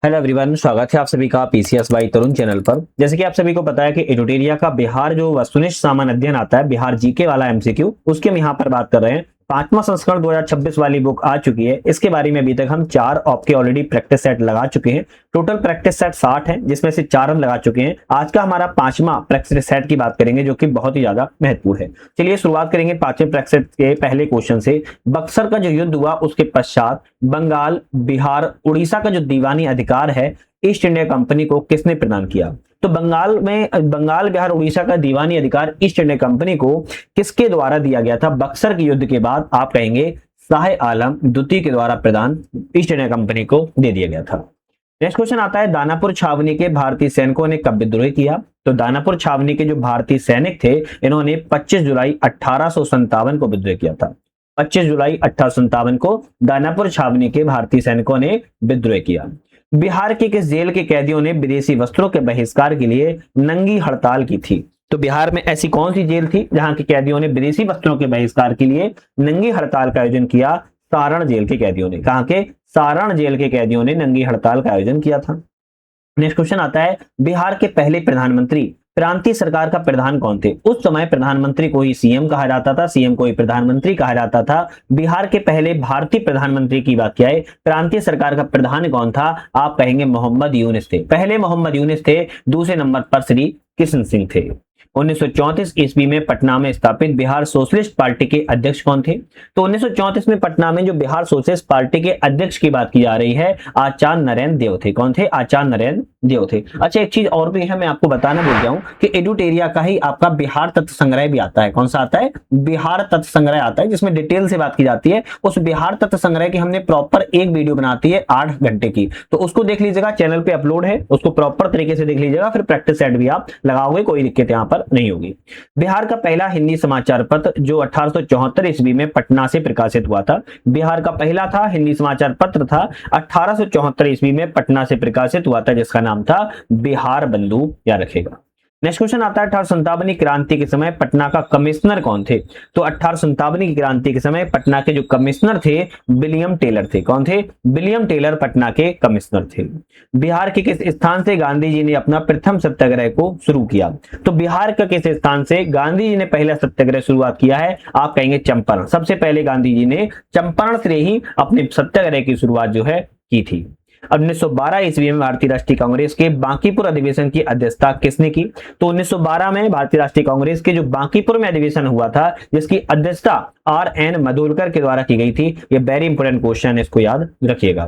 Hello everyone, स्वागत है आप सभी का पीसीएस बाई तरुण चैनल पर। जैसे कि आप सभी को पता है कि एडुटेरिया का बिहार जो वस्तुनिष्ठ सामान्य अध्ययन आता है, बिहार जीके वाला एमसीक्यू, उसके हम यहाँ पर बात कर रहे हैं। पांचवा संस्करण 2026 वाली बुक आ चुकी है। इसके बारे में अभी तक हम 4 आपके ऑलरेडी प्रैक्टिस सेट लगा चुके हैं। टोटल प्रैक्टिस सेट 60 है, जिसमें से 4 हम लगा चुके हैं। आज का हमारा 5वां प्रैक्टिस सेट की बात करेंगे, जो कि बहुत ही ज्यादा महत्वपूर्ण है। चलिए शुरुआत करेंगे 5वें प्रैक्टिस सेट के पहले क्वेश्चन से। बक्सर का जो युद्ध हुआ उसके पश्चात बंगाल, बिहार, उड़ीसा का जो दीवानी अधिकार है ईस्ट इंडिया कंपनी को किसने प्रदान किया? तो बंगाल, बिहार, उड़ीसा का दीवानी अधिकार ईस्ट इंडिया कंपनी को किसके द्वारा दिया गया था? बक्सर के युद्ध के बाद आप कहेंगे शाह आलम द्वितीय के द्वारा प्रदान ईस्ट इंडिया कंपनी को दे दिया गया था। नेक्स्ट क्वेश्चन आता है, दानापुर छावनी के भारतीय सैनिकों ने कब विद्रोह किया? तो दानापुर छावनी के जो भारतीय सैनिक थे, इन्होंने 25 जुलाई 1857 को विद्रोह किया था। 25 जुलाई 1857 को दानापुर छावनी के भारतीय सैनिकों ने विद्रोह किया। बिहार के किस जेल के कैदियों ने विदेशी वस्त्रों के बहिष्कार के लिए नंगी हड़ताल की थी? तो बिहार में ऐसी कौन सी जेल थी जहां के कैदियों ने विदेशी वस्त्रों के बहिष्कार के लिए नंगी हड़ताल का आयोजन किया? सारण जेल के कैदियों ने। कहां के? सारण जेल के कैदियों ने नंगी हड़ताल का आयोजन किया था। नेक्स्ट क्वेश्चन आता है, बिहार के पहले प्रधानमंत्री प्रांतीय सरकार का प्रधान कौन थे? उस समय प्रधानमंत्री को ही सीएम कहा जाता था, सीएम को ही प्रधानमंत्री कहा जाता था। बिहार के पहले भारतीय प्रधानमंत्री की बात किया है, प्रांतीय सरकार का प्रधान कौन था? आप कहेंगे मोहम्मद यूनुस थे। पहले मोहम्मद यूनुस थे, दूसरे नंबर पर श्री किशन सिंह थे। 1934 ईस्वी में पटना में स्थापित बिहार सोशलिस्ट पार्टी के अध्यक्ष कौन थे? तो 1934 में पटना में जो बिहार सोशलिस्ट पार्टी के अध्यक्ष की बात की जा रही है, आचार्य नरेंद्र देव थे। कौन थे? आचार्य नरेंद्र देव थे। अच्छा, एक चीज और भी है, मैं आपको बताना भूल गया हूं कि एडुटेरिया का ही आपका बिहार तत्व संग्रह भी आता है। कौन सा आता है? बिहार तत्व संग्रह आता है, जिसमें डिटेल से बात की जाती है। उस बिहार तत्व संग्रह की हमने प्रॉपर एक वीडियो बनाती है 8 घंटे की, तो उसको देख लीजिएगा, चैनल पे अपलोड है, उसको प्रॉपर तरीके से देख लीजिएगा, फिर प्रैक्टिस सेट भी आप लगाओगे, कोई दिक्कत यहाँ पर नहीं होगी। बिहार का पहला हिंदी समाचार पत्र जो 1874 ईस्वी में पटना से प्रकाशित हुआ था, बिहार का पहला था हिंदी समाचार पत्र था 1874 ईस्वी में पटना से प्रकाशित हुआ था, जिसका नाम था बिहार बंधु, याद रखेगा। नेक्स्ट क्वेश्चन आता है, 1857 क्रांति के समय पटना का कमिश्नर कौन थे? तो 1857 की क्रांति के समय पटना के जो कमिश्नर थे विलियम टेलर थे। कौन थे? विलियम टेलर पटना के कमिश्नर थे। बिहार के किस स्थान से गांधी जी ने अपना प्रथम सत्याग्रह को शुरू किया? तो बिहार का किस स्थान से गांधी जी ने पहला सत्याग्रह शुरुआत किया है? आप कहेंगे चंपारण। सबसे पहले गांधी जी ने चंपारण से ही अपने सत्याग्रह की शुरुआत जो है की थी। 1912 ईस्वी में भारतीय राष्ट्रीय कांग्रेस के बांकीपुर अधिवेशन की अध्यक्षता किसने की? तो 1912 में भारतीय राष्ट्रीय कांग्रेस के जो बांकीपुर में अधिवेशन हुआ था, जिसकी अध्यक्षता RN मधुलकर के द्वारा की गई थी। ये वेरी इंपोर्टेंट क्वेश्चन है, इसको याद रखिएगा।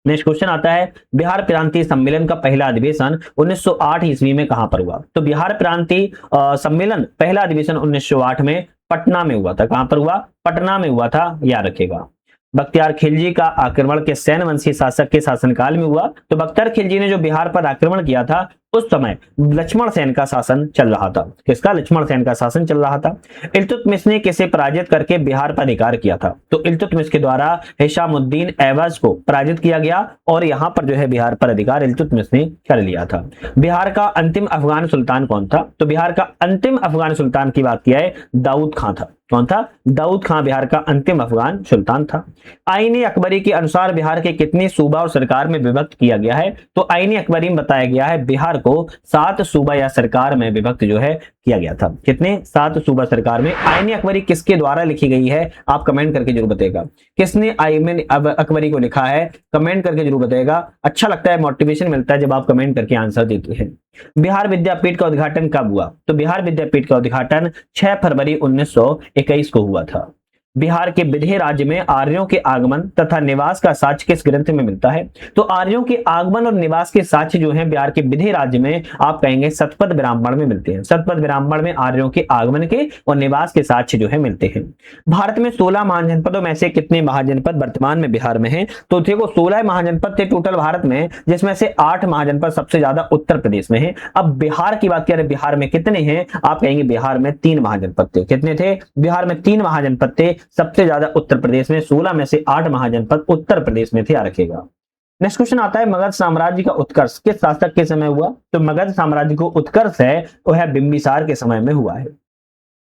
नेक्स्ट क्वेश्चन आता है, बिहार प्रांतीय सम्मेलन का पहला अधिवेशन 1908 ईस्वी में कहां पर हुआ? तो बिहार प्रांतीय सम्मेलन पहला अधिवेशन 1908 में पटना में हुआ था। कहां पर हुआ? पटना में हुआ था, याद रखेगा। बख्तियार खिलजी का आक्रमण के सैन्यवंशी शासक के शासनकाल में हुआ। तो बख्तियार खिलजी ने जो बिहार पर आक्रमण किया था, उस समय लक्ष्मण सेन का शासन चल रहा था। किसका? लक्ष्मण सेन का शासन चल रहा था। इल्तुतमिश ने किसे पराजित करके बिहार पर अधिकार किया था? तो इल्तुतमिश के द्वारा हिशामुद्दीन ऐबज को पराजित किया गया और यहां पर जो है बिहार पर अधिकार इल्तुतमिश ने कर लिया था। बिहार का अंतिम अफगान सुल्तान कौन था? तो बिहार का अंतिम अफगान सुल्तान की बात किया है, दाऊद खां था। कौन था? दाऊद खां बिहार का अंतिम अफगान सुल्तान था। आईने अकबरी के अनुसार बिहार के कितने सूबा और सरकार में विभक्त किया गया है? तो आईने अकबरी में बताया गया है बिहार को 7 सूबा या सरकार में विभक्त जो है किया गया था। कितने? 7 सूबा सरकार में। आईने अकबरी किसके द्वारा लिखी गई है? आप कमेंट करके जरूर बताइएगा, किसने आईने अकबरी को लिखा है? कमेंट करके जरूर बताइएगा। अच्छा लगता है, मोटिवेशन मिलता है जब आप कमेंट करके आंसर देते हैं। बिहार विद्यापीठ का उद्घाटन कब हुआ? तो बिहार विद्यापीठ का उद्घाटन 6 फरवरी 1921 को हुआ था। बिहार के विदेह राज्य में आर्यों के आगमन तथा निवास का साक्ष्य किस ग्रंथ में मिलता है? तो आर्यों के आगमन और निवास के साक्ष्य जो हैं बिहार के विदेह राज्य में आप कहेंगे शतपथ ब्राह्मण में मिलते हैं। शतपथ ब्राह्मण में आर्यों के आगमन के और निवास के साक्ष्य जो है मिलते हैं। भारत में 16 महाजनपदों में से कितने महाजनपद वर्तमान में बिहार में हैं? तो देखो 16 महाजनपद थे टोटल भारत में, जिसमें से 8 महाजनपद सबसे ज्यादा उत्तर प्रदेश में है। अब बिहार की बात करें, बिहार में कितने हैं? आप कहेंगे बिहार में 3 महाजनपद थे। कितने थे? बिहार में 3 महाजनपद थे, सबसे ज्यादा उत्तर प्रदेश में। 16 में से 8 महाजनपद उत्तर प्रदेश में थे, याद रखेगा। नेक्स्ट क्वेश्चन आता है, मगध साम्राज्य का उत्कर्ष किस शासक के समय हुआ? तो मगध साम्राज्य को उत्कर्ष है वो है बिंबिसार के समय में हुआ है।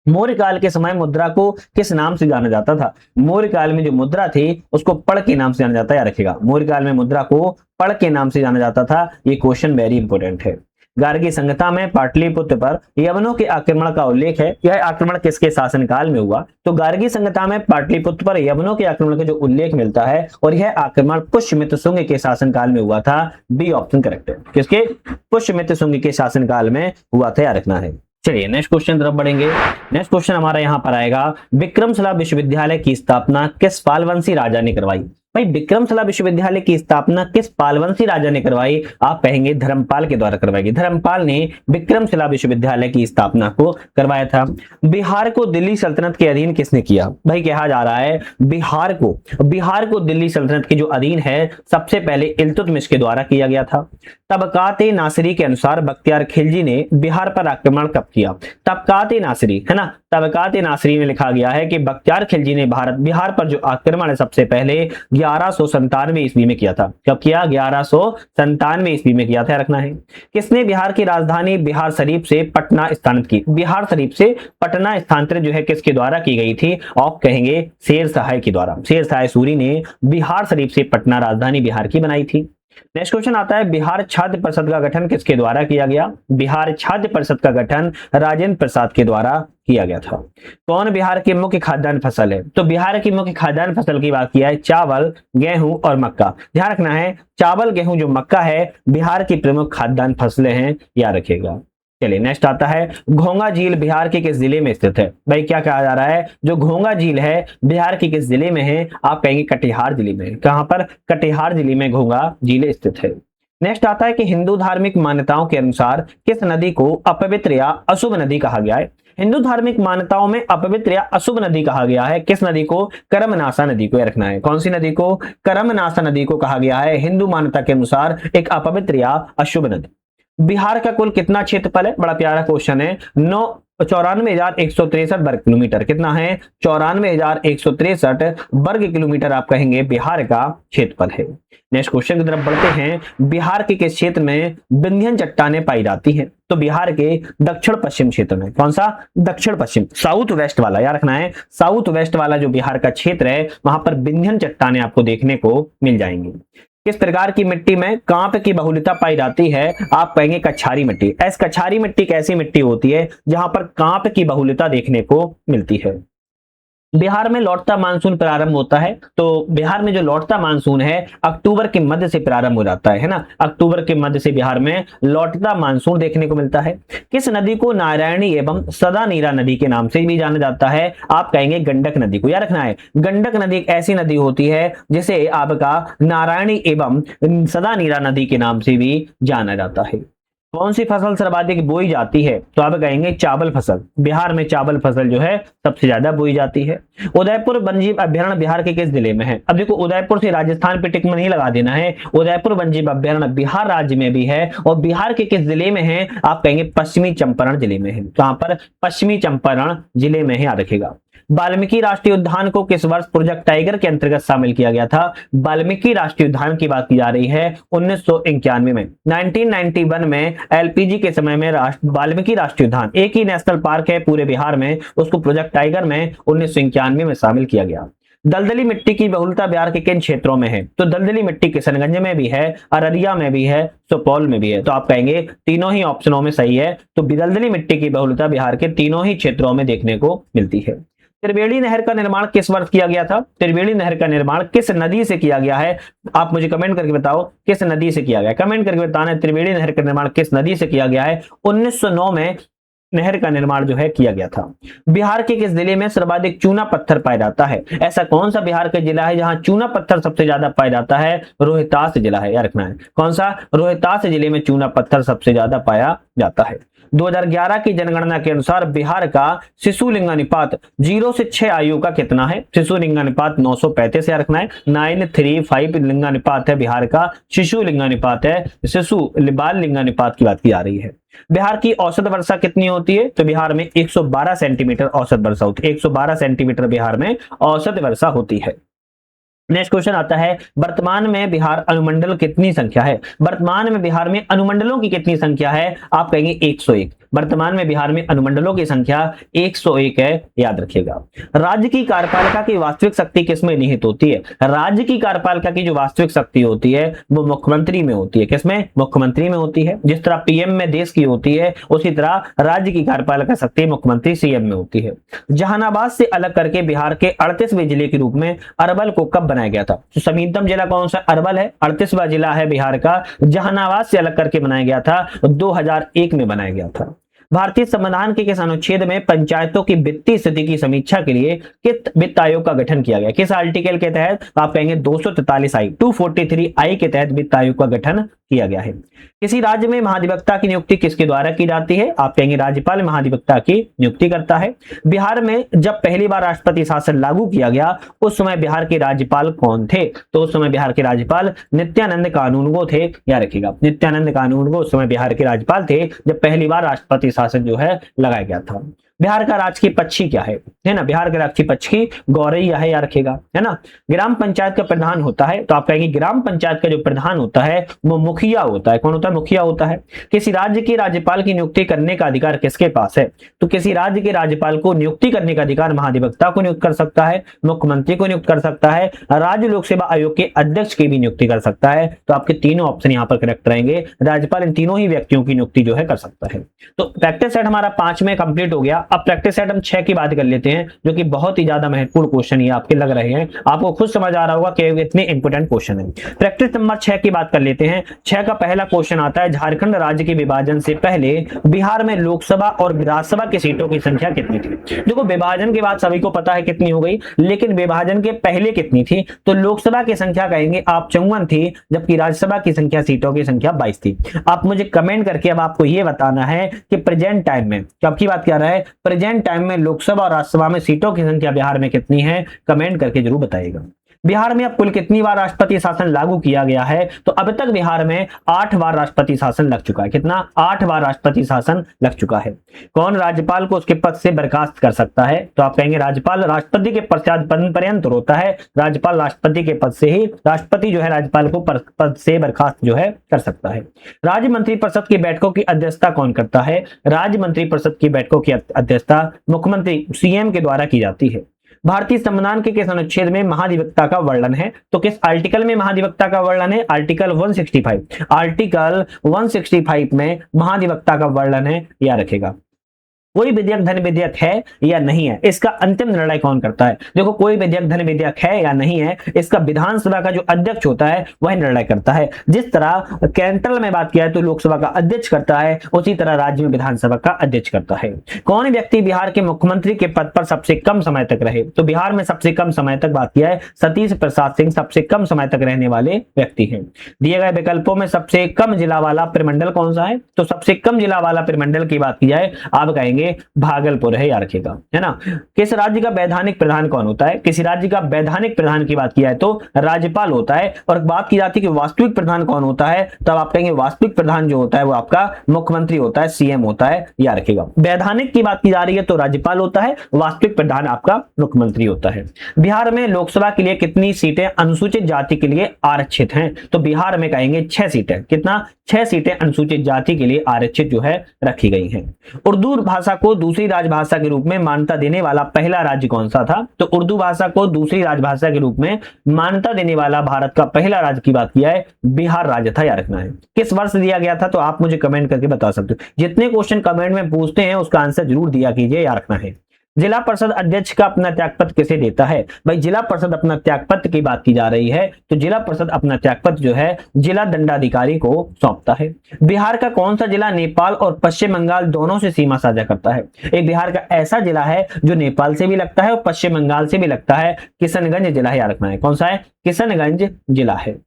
मौर्य काल के समय मुद्रा को किस नाम से जाना जाता था? मौर्य काल में जो मुद्रा थी उसको पढ़ के नाम से जाना जाता है, याद रखिएगा। मौर्य काल में मुद्रा को पढ़ के नाम से जाना जाता था। ये क्वेश्चन वेरी इंपॉर्टेंट है। गार्गी संहिता में पाटलिपुत्र पर यवनों के आक्रमण का उल्लेख है। यह आक्रमण किसके शासनकाल में हुआ? तो गार्गी संहिता में पाटलिपुत्र पर यवनों के आक्रमण का जो उल्लेख मिलता है और यह आक्रमण पुष्यमित्र शुंग के शासनकाल में हुआ था। बी ऑप्शन करेक्ट है। किसके? पुष्यमित्र शुंग के शासनकाल में हुआ था, याद रखना है। चलिए नेक्स्ट क्वेश्चन तरफ बढ़ेंगे। नेक्स्ट क्वेश्चन हमारा यहाँ पर आएगा, विक्रमशिला विश्वविद्यालय की स्थापना किस पालवंशी राजा ने करवाई? भाई विक्रमशिला विश्वविद्यालय की स्थापना किस पालवंशी राजा ने करवाई? आप कहेंगे धर्मपाल के द्वारा करवाई। धर्मपाल ने विक्रमशिला विश्वविद्यालय की स्थापना को करवाया था। बिहार को दिल्ली सल्तनत के अधीन किसने किया? भाई कहा जा रहा है बिहार को दिल्ली सल्तनत के जो अधीन है सबसे पहले इल्तुतमिश के द्वारा किया गया था। तबकात-ए नासिरी के अनुसार बख्तियार खिलजी ने बिहार पर आक्रमण कब किया? तबकात-ए नासिरी है ना, तबकात-ए नासिरी में लिखा गया है कि बख्तियार खिलजी ने बिहार पर जो आक्रमण है सबसे पहले 1197 ईस्वी में किया था। कब किया? 1197 ईस्वी में किया था, रखना है। किसने बिहार की राजधानी बिहार शरीफ से पटना स्थानांतरित की? बिहार शरीफ से पटना स्थानांतरित जो है किसके द्वारा की गई थी? आप कहेंगे शेरशाह के द्वारा। शेरशाह सूरी ने बिहार शरीफ से पटना राजधानी बिहार की बनाई थी। नेक्स्ट क्वेश्चन आता है, बिहार छात्र परिषद का गठन किसके द्वारा किया गया? बिहार छात्र परिषद का गठन राजेंद्र प्रसाद के द्वारा किया गया था। कौन बिहार की मुख्य खाद्यान्न फसल है? तो बिहार की मुख्य खाद्यान्न फसल की बात किया है चावल, गेहूं और मक्का। ध्यान रखना है चावल, गेहूं, जो मक्का है बिहार की प्रमुख खाद्यान्न फसलें हैं, याद रखिएगा। चलिए नेक्स्ट आता है, घोंगा झील बिहार के किस जिले में स्थित है? भाई क्या कहा जा रहा है, जो घोंगा झील है बिहार के किस जिले में है? आप कहेंगे कटिहार जिले में। कहां पर? कटिहार जिले में घोंगा झील स्थित है। नेक्स्ट आता है कि हिंदू धार्मिक मान्यताओं के अनुसार किस नदी को अपवित्र या अशुभ नदी कहा गया है? हिंदू धार्मिक मान्यताओं में अपवित्र या अशुभ नदी कहा गया है किस नदी को? कर्मनाशा नदी को, रखना है। कौन सी नदी को? कर्मनाशा नदी को कहा गया है हिंदू मान्यता के अनुसार एक अपवित्र या अशुभ नदी। बिहार का कुल कितना क्षेत्रफल है? बड़ा प्यारा क्वेश्चन है। 94,163 वर्ग किलोमीटर। कितना है? 94,163 वर्ग किलोमीटर आप कहेंगे बिहार का क्षेत्रफल है। नेक्स्ट क्वेश्चन की तरफ बढ़ते हैं, बिहार के किस क्षेत्र में विंध्यन चट्टानें पाई जाती हैं? तो बिहार के दक्षिण पश्चिम क्षेत्र में। कौन सा? दक्षिण पश्चिम, साउथ वेस्ट वाला, याद रखना है। साउथ वेस्ट वाला जो बिहार का क्षेत्र है वहां पर विंध्यन चट्टानें आपको देखने को मिल जाएंगी। किस प्रकार की मिट्टी में कांप की बहुलता पाई जाती है? आप कहेंगे कछारी मिट्टी। ऐसी कछारी मिट्टी कैसी मिट्टी होती है जहां पर कांप की बहुलता देखने को मिलती है? बिहार में लौटता मानसून प्रारंभ होता है, तो बिहार में जो लौटता मानसून है अक्टूबर के मध्य से प्रारंभ हो जाता है ना। अक्टूबर के मध्य से बिहार में लौटता मानसून देखने को मिलता है। किस नदी को नारायणी एवं सदा नीरा नदी के नाम से भी जाना जाता है? आप कहेंगे गंडक नदी को, याद रखना है। गंडक नदी एक ऐसी नदी होती है जिसे आपका नारायणी एवं सदा नीरा नदी के नाम से भी जाना जाता है। कौन सी फसल सर्वाधिक बोई जाती है? तो आप कहेंगे चावल फसल। बिहार में चावल फसल जो है सबसे ज्यादा बोई जाती है। उदयपुर वन्यजीव अभ्यारण्य बिहार के किस जिले में है? अब देखो उदयपुर से राजस्थान पे टिक नहीं लगा देना है। उदयपुर वन्यजीव अभ्यारण्य बिहार राज्य में भी है और बिहार के किस जिले में है? आप कहेंगे पश्चिमी चंपारण जिले में है। कहां पर? पश्चिमी चंपारण जिले में है, याद रखेगा। वाल्मीकि राष्ट्रीय उद्यान को किस वर्ष प्रोजेक्ट टाइगर के अंतर्गत शामिल किया गया था? वाल्मीकि राष्ट्रीय उद्यान की बात की जा रही है 1991 में। 1991 में एलपीजी के समय में वाल्मीकि राष्ट्रीय उद्यान, एक ही नेशनल पार्क है पूरे बिहार में, उसको प्रोजेक्ट टाइगर में 1991 में शामिल किया गया। दलदली मिट्टी की बहुलता बिहार के किन क्षेत्रों में है? तो दलदली मिट्टी किशनगंज में भी है, अररिया में भी है, सुपौल में भी है। तो आप कहेंगे तीनों ही ऑप्शनों में सही है। तो दलदली मिट्टी की बहुलता बिहार के तीनों ही क्षेत्रों में देखने को मिलती है। त्रिवेणी नहर का निर्माण किस वर्ष किया गया था? त्रिवेणी नहर का निर्माण किस नदी से किया गया है? आप मुझे कमेंट करके बताओ किस नदी से किया गया। कमेंट करके बताना त्रिवेणी नहर का निर्माण किस नदी से किया गया है। 1909 में नहर का निर्माण जो है किया गया था। बिहार के किस जिले में सर्वाधिक चूना पत्थर पाया जाता है? ऐसा कौन सा बिहार का जिला है जहां चूना पत्थर सबसे ज्यादा पाया जाता है? रोहतास जिला है, याद रखना है। कौन सा? रोहतास जिले में चूना पत्थर सबसे ज्यादा पाया जाता है। 2011 की जनगणना के अनुसार बिहार का शिशु लिंगानुपात 0 से 6 आयु का कितना है? शिशु लिंगानुपात 935 याद रखना है। 935 लिंगानुपात है बिहार का, शिशु लिंगानुपात है। शिशु बाल लिंगानुपात की बात की जा रही है। बिहार की औसत वर्षा कितनी होती है? तो बिहार में 112 सेंटीमीटर औसत वर्षा होती है। 112 सेंटीमीटर बिहार में औसत वर्षा होती है। नेक्स्ट क्वेश्चन आता है, वर्तमान में बिहार अनुमंडल कितनी संख्या है? वर्तमान में बिहार में अनुमंडलों की कितनी संख्या है? आप कहेंगे 101। वर्तमान में बिहार में अनुमंडलों की संख्या 101 है, याद रखिएगा। राज्य की कार्यपालिका की वास्तविक शक्ति किसमें निहित होती है? राज्य की कार्यपालिका की जो वास्तविक शक्ति होती है वो मुख्यमंत्री में होती है। किसमें? मुख्यमंत्री में होती है। जिस तरह पीएम में देश की होती है, उसी तरह राज्य की कार्यपालिका शक्ति मुख्यमंत्री सीएम में होती है। जहानाबाद से अलग करके बिहार के 38वें जिले के रूप में अरवल को कब बनाया गया था? तो समीपतम जिला कौन सा? अरवल है। 38वां जिला है बिहार का, जहानाबाद से अलग करके बनाया गया था, 2001 में बनाया गया था। भारतीय संविधान के किस अनुच्छेद में पंचायतों की वित्तीय स्थिति की समीक्षा के लिए किस वित्त आयोग का गठन किया गया? किस आर्टिकल के तहत? आप कहेंगे 243 आई, 243 आई के तहत वित्त आयोग का गठन किया गया है। किसी राज्य में महाधिवक्ता की नियुक्ति किसके द्वारा की जाती है? आप कहेंगे राज्यपाल महाधिवक्ता की नियुक्ति करता है। बिहार में जब पहली बार राष्ट्रपति शासन लागू किया गया, उस समय बिहार के राज्यपाल कौन थे? तो उस समय बिहार के राज्यपाल नित्यानंद कानूनगो थे, याद रखिएगा। नित्यानंद कानूनगो उस समय बिहार के राज्यपाल थे जब पहली बार राष्ट्रपति शासन जो है लगाया गया था। बिहार का राजकीय पक्षी क्या है ना? बिहार का राजकीय पक्षी गौरैया है, याद रखिएगा, है ना। ग्राम पंचायत का प्रधान होता है, तो आप कहेंगे ग्राम पंचायत का जो प्रधान होता है वो मुखिया होता है। कौन होता है? मुखिया होता है। किसी राज्य के राज्यपाल की नियुक्ति करने का अधिकार किसके पास है? तो किसी राज्य के राज्यपाल को नियुक्ति करने का अधिकार महाधिवक्ता को नियुक्त कर सकता है, मुख्यमंत्री को नियुक्त कर सकता है, राज्य लोक सेवा आयोग के अध्यक्ष की भी नियुक्ति कर सकता है। तो आपके तीनों ऑप्शन यहाँ पर करेक्ट रहेंगे। राज्यपाल इन तीनों ही व्यक्तियों की नियुक्ति जो है कर सकता है। तो प्रैक्टिस सेट हमारा 5 में कंप्लीट हो गया। अब प्रैक्टिस सेट हम 6 की बात कर लेते हैं, जो कि बहुत ही ज्यादा महत्वपूर्ण क्वेश्चन ये आपके लग रहे हैं। आपको खुद समझ आ रहा होगा कि इतने इंपोर्टेंट क्वेश्चन है। प्रैक्टिस नंबर 6 की बात कर लेते हैं। 6 का पहला क्वेश्चन आता है, झारखंड राज्य के विभाजन से पहले बिहार में लोकसभा और राज्यसभा की सीटों की संख्या कितनी थी? देखो, विभाजन के बाद सभी को पता है कितनी हो गई, लेकिन विभाजन के पहले कितनी थी? तो लोकसभा की संख्या कहेंगे आप 54 थी, जबकि राज्यसभा की संख्या, सीटों की संख्या 22 थी। आप मुझे कमेंट करके अब आपको यह बताना है कि प्रेजेंट टाइम में, कब की बात कर रहा है, प्रेजेंट टाइम में लोकसभा और राज्यसभा में सीटों की संख्या बिहार में कितनी है? कमेंट करके जरूर बताइएगा। बिहार में अब कुल कितनी बार राष्ट्रपति शासन लागू किया गया है? तो अब तक बिहार में 8 बार राष्ट्रपति शासन लग चुका है। कितना? 8 बार राष्ट्रपति शासन लग चुका है। कौन राज्यपाल को उसके पद से बर्खास्त कर सकता है? तो आप कहेंगे राज्यपाल राष्ट्रपति के पश्चात पर्यंत होता है। राज्यपाल राष्ट्रपति के पद से ही, राष्ट्रपति जो है राज्यपाल को पद से बर्खास्त जो है कर सकता है। राज्य मंत्रिपरिषद की बैठकों की अध्यक्षता कौन करता है? राज्य मंत्रिपरिषद की बैठकों की अध्यक्षता मुख्यमंत्री सीएम के द्वारा की जाती है। भारतीय संविधान के किस अनुच्छेद में महाधिवक्ता का वर्णन है? तो किस आर्टिकल में महाधिवक्ता का वर्णन है? आर्टिकल 165। आर्टिकल 165 में महाधिवक्ता का वर्णन है, याद रखेगा। कोई विधेयक धन विधेयक है या नहीं है, इसका अंतिम निर्णय कौन करता है? देखो, कोई विधेयक धन विधेयक है या नहीं है, इसका विधानसभा का जो अध्यक्ष होता है वह निर्णय करता है। जिस तरह केंद्र में बात किया है तो लोकसभा का अध्यक्ष करता है, उसी तरह राज्य में विधानसभा का अध्यक्ष करता है। कौन व्यक्ति बिहार के मुख्यमंत्री के पद पर सबसे कम समय तक रहे? तो बिहार में सबसे कम समय तक बात किया है, सतीश प्रसाद सिंह सबसे कम समय तक रहने वाले व्यक्ति हैं। दिए गए विकल्पों में सबसे कम जिला वाला प्रमंडल कौन सा है? तो सबसे कम जिला वाला प्रमंडल की बात की जाए, आप कहेंगे भागलपुर है, याद रखिएगा, है ना। किस राज्य का वैधानिक प्रधान कौन होता है? किसी राज्य का वैधानिक प्रधान की बात की जाए तो राज्यपाल होता है। और बात की जाती है कि वास्तविक प्रधान कौन होता है, तब आप कहेंगे वास्तविक प्रधान जो होता है वो आपका मुख्यमंत्री होता है, सीएम होता है, याद रखिएगा। वैधानिक की बात की जा रही है तो राज्यपाल होता है, वास्तविक प्रधान आपका मुख्यमंत्री होता है। बिहार में लोकसभा के लिए कितनी सीटें अनुसूचित जाति के लिए आरक्षित हैं? तो बिहार में कहेंगे 6 सीटें। कितना? 6 सीटें अनुसूचित जाति के लिए आरक्षित जो है रखी गई हैं। उर्दू भाषा को दूसरी राजभाषा के रूप में मान्यता देने वाला पहला राज्य कौन सा था? तो उर्दू भाषा को दूसरी राजभाषा के रूप में मान्यता देने वाला भारत का पहला राज्य की बात किया है, बिहार राज्य था, याद रखना है। किस वर्ष दिया गया था? तो आप मुझे कमेंट करके बता सकते हो। जितने क्वेश्चन कमेंट में पूछते हैं उसका आंसर जरूर दिया कीजिए, याद रखना है। जिला परिषद अध्यक्ष का अपना त्यागपत्र किसे देता है? भाई, जिला परिषद अपना त्यागपत्र की बात की जा रही है तो जिला परिषद अपना त्यागपत्र जो है जिला दंडाधिकारी को सौंपता है। बिहार का कौन सा जिला नेपाल और पश्चिम बंगाल दोनों से सीमा साझा करता है? एक बिहार का ऐसा जिला है जो नेपाल से भी लगता है और पश्चिम बंगाल से भी लगता है, किशनगंज जिला है, याद रखना है। कौन सा है? किशनगंज जिला है।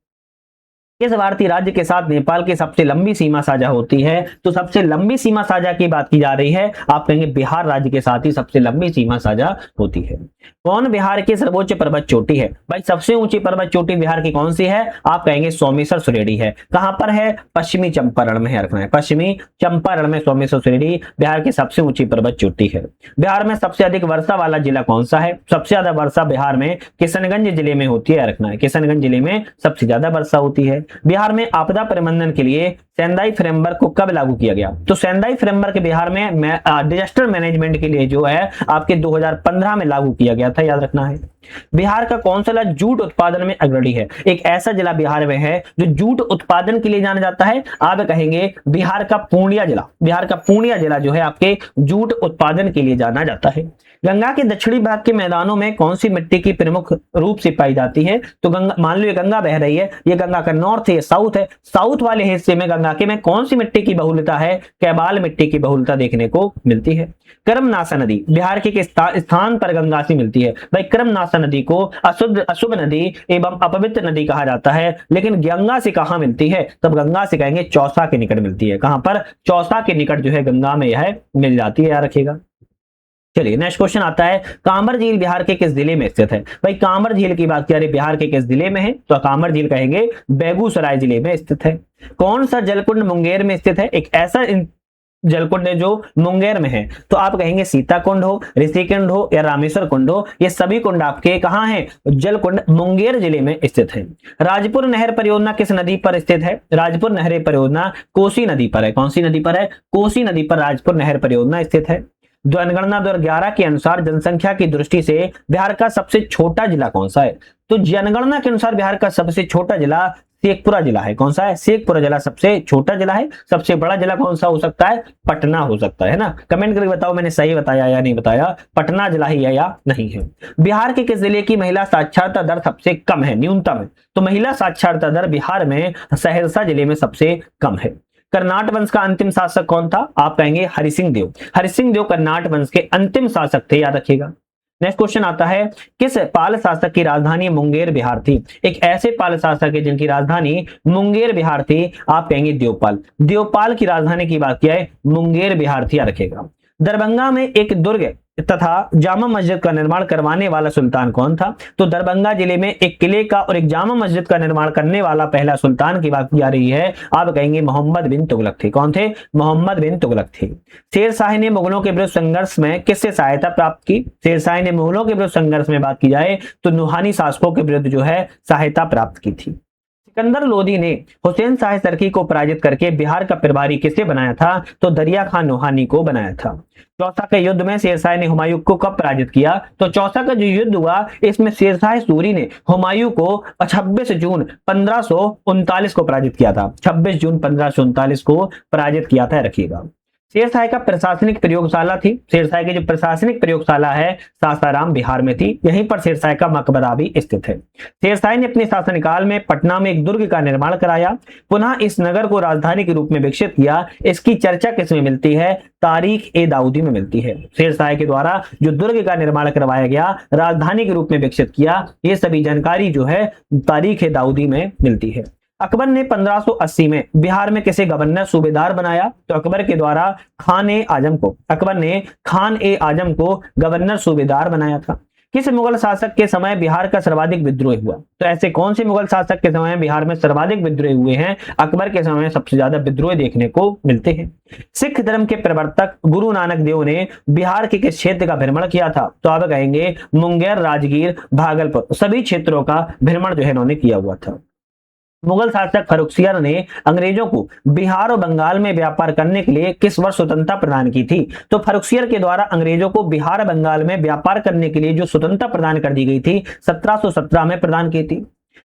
किस भारतीय राज्य के साथ नेपाल की सबसे लंबी सीमा साझा होती है? तो सबसे लंबी सीमा साझा की बात की जा रही है, आप कहेंगे बिहार राज्य के साथ ही सबसे लंबी सीमा साझा होती है। कौन बिहार की सर्वोच्च पर्वत चोटी है? भाई, सबसे ऊंची पर्वत चोटी बिहार की कौन सी है? आप कहेंगे सोमेश्वर सुरेडी है। कहां पर है? पश्चिमी चंपारण में, रखना है, पश्चिमी चंपारण में सोमेश्वर सुरेडी बिहार की सबसे ऊंची पर्वत चोटी है। बिहार में सबसे अधिक वर्षा वाला जिला कौन सा है? सबसे ज्यादा वर्षा बिहार में किशनगंज जिले में होती है, रखना है, किशनगंज जिले में सबसे ज्यादा वर्षा होती है। बिहार में आपदा प्रबंधन के लिए सेंदाई फ्रेमवर्क को कब लागू किया गया? तो सेंदाई फ्रेमवर्क बिहार में डिजास्टर मैनेजमेंट के लिए जो है आपके 2015 में लागू किया गया था, याद रखना है। बिहार का कौन सा जिला जूट उत्पादन में अग्रणी है? एक ऐसा जिला बिहार में है जो जूट उत्पादन के लिए जाना जाता है, आप कहेंगे बिहार का पूर्णिया जिला। बिहार का पूर्णिया जिला जो है आपके जूट उत्पादन के लिए जाना जाता है। गंगा के दक्षिणी भाग के मैदानों में कौन सी मिट्टी की प्रमुख रूप से पाई जाती है? तो गंगा, मान लो ये गंगा बह रही है, ये गंगा का नॉर्थ है, साउथ है, साउथ वाले हिस्से में गंगा के में कौन सी मिट्टी की बहुलता है? कैबाल मिट्टी की बहुलता देखने को मिलती है। कर्मनाशा नदी बिहार के किस स्थान पर गंगा से मिलती है? भाई कर्मनाशा नदी को अशुभ नदी एवं अपवित्र नदी कहा जाता है, लेकिन गंगा से कहां मिलती है? तब गंगा से कहेंगे चौसा के निकट मिलती है। कहां पर? चौसा के निकट जो है गंगा में यह मिल जाती है, याद रखिएगा। चलिए नेक्स्ट क्वेश्चन आता है, कांवर झील बिहार के किस जिले में स्थित है? भाई कांवर झील की बात करें बिहार के किस जिले में है? तो कांवर झील कहेंगे बेगूसराय जिले में स्थित है। कौन सा जलकुंड मुंगेर में स्थित है? एक ऐसा जलकुंड है जो मुंगेर में है, तो आप कहेंगे सीता कुंड हो, ऋषिकुंड हो या रामेश्वर कुंड हो, ये सभी कुंड आपके कहां हैं? जलकुंड मुंगेर जिले में स्थित है। राजपुर नहर परियोजना किस नदी पर स्थित है? राजपुर नहर परियोजना कोसी नदी पर है। कौन सी नदी पर है? कोसी नदी पर राजपुर नहर परियोजना स्थित है। जनगणना 2011 के अनुसार जनसंख्या की दृष्टि से बिहार का सबसे छोटा जिला कौन सा है? तो जनगणना के अनुसार बिहार का सबसे छोटा जिला शेखपुरा जिला है। कौन सा है? शेखपुरा जिला सबसे छोटा जिला है। सबसे बड़ा जिला कौन सा हो सकता है? पटना हो सकता है ना। कमेंट करके बताओ मैंने सही बताया या नहीं बताया, पटना जिला ही है या नहीं है। बिहार के किस जिले की महिला साक्षरता दर सबसे कम है, न्यूनतम है? तो महिला साक्षरता दर बिहार में सहरसा जिले में सबसे कम है। कर्नाट वंश का अंतिम शासक कौन था? आप कहेंगे हरिसिंह देव। हरिसिंह देव कर्नाट वंश के अंतिम शासक थे, याद रखिएगा। नेक्स्ट क्वेश्चन आता है, किस पाल शासक की राजधानी मुंगेर बिहार थी? एक ऐसे पाल शासक है जिनकी राजधानी मुंगेर बिहार थी, आप कहेंगे देवपाल। देवपाल की राजधानी की बात किया है, मुंगेर बिहार थी, याद रखिएगा। दरभंगा में एक दुर्ग तथा जामा मस्जिद का निर्माण करवाने वाला सुल्तान कौन था? तो दरभंगा जिले में एक किले का और एक जामा मस्जिद का निर्माण करने वाला पहला सुल्तान की बात की जा रही है, आप कहेंगे मोहम्मद बिन तुगलक थे। कौन थे? मोहम्मद बिन तुगलक थे। शेरशाह ने मुगलों के विरुद्ध संघर्ष में किससे सहायता प्राप्त की? शेरशाह ने मुगलों के विरुद्ध संघर्ष में बात की जाए तो नुहानी शासकों के विरुद्ध जो है सहायता प्राप्त की थी। सिकंदर लोदी ने हुसैन शाह सरकी को पराजित करके बिहार का प्रभारी किसे बनाया था? तो दरिया खान नोहानी को बनाया था। चौसा के युद्ध में शेरशाह ने हुमायूं को कब पराजित किया? तो चौसा का जो युद्ध हुआ इसमें शेरशाह सूरी ने हुमायूं को 26 जून 1539 को पराजित किया था। 26 जून 1539 को पराजित किया था, रखिएगा। शेरशाह का प्रशासनिक प्रयोगशाला थी, शेरशाह की जो प्रशासनिक प्रयोगशाला है सासाराम बिहार में थी, यहीं पर शेरशाह का मकबरा भी स्थित है। शेरशाह ने अपने शासनकाल में पटना में एक दुर्ग का निर्माण कराया, पुनः इस नगर को राजधानी के रूप में विकसित किया। इसकी चर्चा किसमें मिलती है? तारीख ए दाऊदी में मिलती है। शेरशाह के द्वारा जो दुर्ग का निर्माण करवाया गया, राजधानी के रूप में विकसित किया, ये सभी जानकारी जो है तारीख ए दाऊदी में मिलती है। अकबर ने 1580 में बिहार में किसे गवर्नर सूबेदार बनाया? तो अकबर के द्वारा खान ए आजम को, अकबर ने खान ए आजम को गवर्नर सूबेदार बनाया था। किस मुगल शासक के समय बिहार का सर्वाधिक विद्रोह हुआ? तो ऐसे कौन से मुगल शासक के समय बिहार में सर्वाधिक विद्रोह हुए हैं? अकबर के समय सबसे ज्यादा विद्रोह देखने को मिलते हैं। सिख धर्म के प्रवर्तक गुरु नानक देव ने बिहार के किस क्षेत्र का भ्रमण किया था? तो आप कहेंगे मुंगेर, राजगीर, भागलपुर, सभी क्षेत्रों का भ्रमण जो है इन्होंने किया हुआ था। मुगल शासक फर्रुखसियर ने अंग्रेजों को बिहार और बंगाल में व्यापार करने के लिए किस वर्ष स्वतंत्रता प्रदान की थी? तो फर्रुखसियर के द्वारा अंग्रेजों को बिहार और बंगाल में व्यापार करने के लिए जो स्वतंत्रता प्रदान कर दी गई थी 1717 में प्रदान की थी।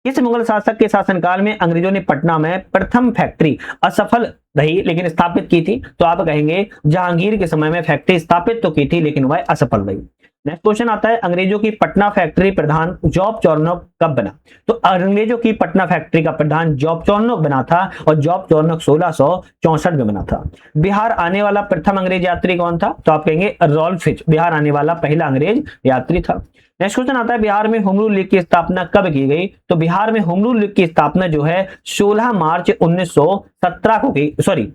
किस मुगल शासक के शासनकाल में अंग्रेजों ने पटना में प्रथम फैक्ट्री असफल रही लेकिन स्थापित की थी? तो आप कहेंगे जहांगीर के समय में फैक्ट्री स्थापित तो की थी लेकिन वह असफल रही। नेक्स्ट क्वेश्चन आता है, अंग्रेजों की पटना फैक्ट्री प्रधान जॉब चॉर्नोक कब बना? तो अंग्रेजों की पटना फैक्ट्री का प्रधान जॉब चॉर्नोक बना था और जॉब चॉर्नोक 1664 में बना था। बिहार आने वाला प्रथम अंग्रेज यात्री कौन था? तो आप कहेंगे रॉल्फ फिच बिहार आने वाला पहला अंग्रेज यात्री था। नेक्स्ट क्वेश्चन आता है, बिहार में होम रूल लीग की स्थापना कब की गई? तो बिहार में होम रूल लीग की स्थापना जो है 16 मार्च 1917 को की,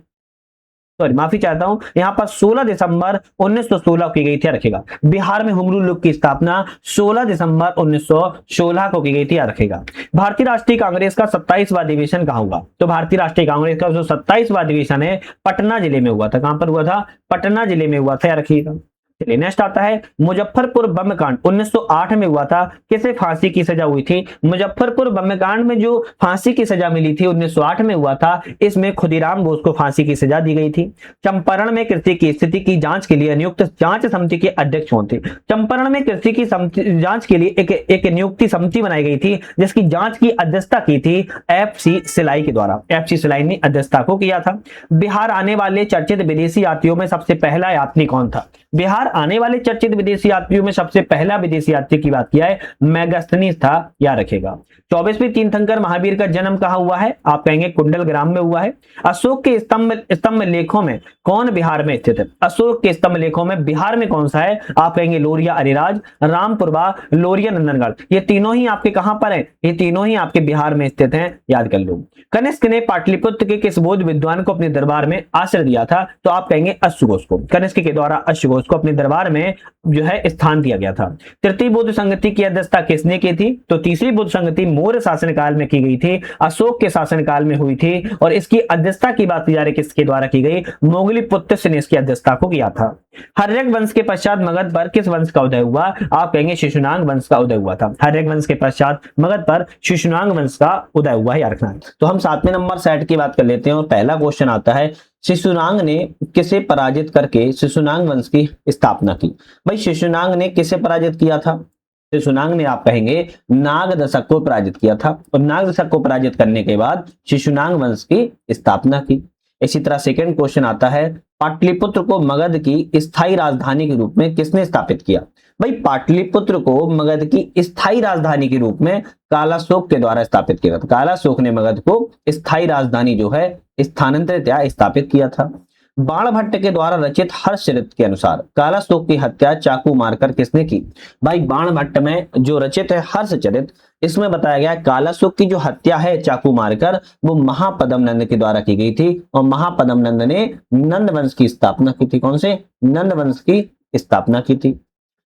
माफी चाहता हूं, यहां पर 16 दिसंबर 1916 की गई थी, रखेगा। बिहार में होम रूल लीग की स्थापना 16 दिसंबर 1916 को की गई थी, रखेगा। भारतीय राष्ट्रीय कांग्रेस का 27वां अधिवेशन कहां हुआ? तो भारतीय राष्ट्रीय कांग्रेस का जो 27वां अधिवेशन है पटना जिले में हुआ था। कहां पर हुआ था? पटना जिले में हुआ था, रखिएगा। चलिए नेक्स्ट आता है मुजफ्फरपुर बम कांड 1908 में हुआ था, किसे फांसी की सजा हुई थी? मुजफ्फरपुर बम कांड में जो फांसी की सजा मिली थी 1908 में हुआ था, इसमें खुदीराम बोस को फांसी की सजा दी गई थी। चंपारण में कृषि की स्थिति की जांच के लिए नियुक्त जांच समिति के अध्यक्ष कौन थे? चंपारण में कृषि की जांच के लिए एक नियुक्ति समिति बनाई गई थी, जिसकी जांच की अध्यक्षता की थी FC सिलाई के द्वारा। FC सिलाई ने अध्यक्षता को किया था। बिहार आने वाले चर्चित विदेशी यात्रियों में सबसे पहला यात्री कौन था? बिहार आने वाले चर्चित विदेशी यात्रियों में सबसे पहला विदेशी यात्री की बात किया है, मैगस्थनीज था, याद रखेगा। 24वें तीर्थंकर महावीर का जन्म कहां हुआ है? आप कहेंगे कुंडलग्राम में हुआ है। अशोक के स्तंभ लेखों में कौन बिहार में स्थित है? अशोक के स्तंभ लेखों में बिहार में कौन सा है? आप कहेंगे लोरिया अरिराज, रामपुरवा, लोरिया नंदनगढ़। ये तीनों ही आपके कहां पर है? ये तीनों ही आपके बिहार में स्थित हैं, याद कर लो। कनिष्क ने पाटलिपुत्र के किस बौद्ध विद्वान को अपने दरबार में आश्रय दिया था? तो आप कहेंगे अश्वघोष को। कनिष्क के द्वारा अश्वघोष को अपने दरबार में जो है स्थान दिया गया था। तृतीय बौद्ध संगति की अध्यक्षता किसने की थी? तो तीसरी बौद्ध संगति मौर्य शासनकाल में की गई थी, अशोक के शासनकाल में हुई थी, और इसकी अध्यक्षता की बात की जा रही किसके द्वारा की गई? मोगलीपुत्र ने इसकी अध्यक्षता को किया था। हर्यक वंश के पश्चात मगध पर किस वंश का उदय हुआ? आप कहेंगे शिशुनाग वंश का उदय हुआ था। हर्यक वंश के पश्चात मगध पर शिशुनाग वंश का उदय हुआ है, याद रखना। तो हम 7वें नंबर सेट की बात कर लेते हैं और पहला क्वेश्चन आता है, शिशुनाग ने किसे पराजित करके शिशुनाग वंश की स्थापना की? भाई शिशुनाग ने किसे पराजित किया था? शिशुनाग ने आप कहेंगे नागदशक को पराजित किया था, और नागदशक को पराजित करने के बाद शिशुनाग वंश की स्थापना की। इसी तरह सेकंड क्वेश्चन आता है, पाटलिपुत्र को मगध की स्थायी राजधानी के रूप में किसने स्थापित किया? भाई पाटलिपुत्र को मगध की स्थायी राजधानी के रूप में कालाशोक के द्वारा स्थापित किया था। कालाशोक ने मगध को स्थायी राजधानी जो है स्थानांतरित या स्थापित किया था। बाणभट्ट के द्वारा रचित हर्षचरित के अनुसार कालाशोक की हत्या चाकू मारकर किसने की? भाई बाणभट्ट में जो रचित है हर्षचरित, इसमें बताया गया कालाशोक की जो हत्या है चाकू मारकर, वो महापद्म नंद के द्वारा की गई थी, और महापद्म नंद ने नंद वंश की स्थापना की थी। कौन से? नंद वंश की स्थापना की थी।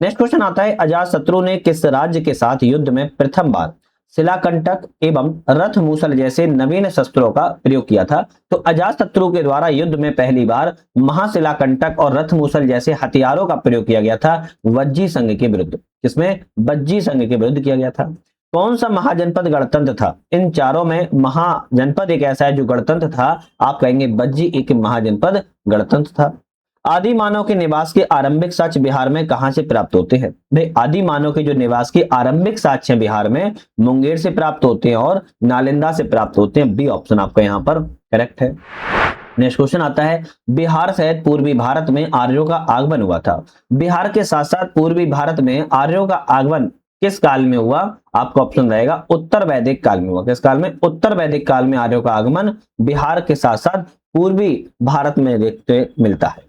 नेक्स्ट क्वेश्चन आता है, अजातशत्रु ने किस राज्य के साथ युद्ध में प्रथम बार शिलाकंटक एवं रथ मूसल जैसे नवीन शस्त्रों का प्रयोग किया था? तो अजातशत्रु के द्वारा युद्ध में पहली बार महाशिलाकंटक और रथ मूसल जैसे हथियारों का प्रयोग किया गया था वज्जी संघ के विरुद्ध। किसमें? वज्जी संघ के विरुद्ध किया गया था। कौन सा महाजनपद गणतंत्र था? इन चारों में महाजनपद एक ऐसा है जो गणतंत्र था, आप कहेंगे वज्जी एक महाजनपद गणतंत्र था। आदि मानव के निवास के आरंभिक साक्ष्य बिहार में कहां से प्राप्त होते हैं? भाई आदि मानव के जो निवास के आरंभिक साक्ष्य बिहार में मुंगेर से प्राप्त होते हैं और नालंदा से प्राप्त होते हैं। बी ऑप्शन आपका यहाँ पर करेक्ट है। नेक्स्ट क्वेश्चन आता है, बिहार सहित पूर्वी भारत में आर्यों का आगमन हुआ था। बिहार के साथ साथ पूर्वी भारत में आर्यों का आगमन किस काल में हुआ? आपका ऑप्शन रहेगा उत्तर वैदिक काल में हुआ। किस काल में? उत्तर वैदिक काल में आर्यों का आगमन बिहार के साथ साथ पूर्वी भारत में देखते मिलता है।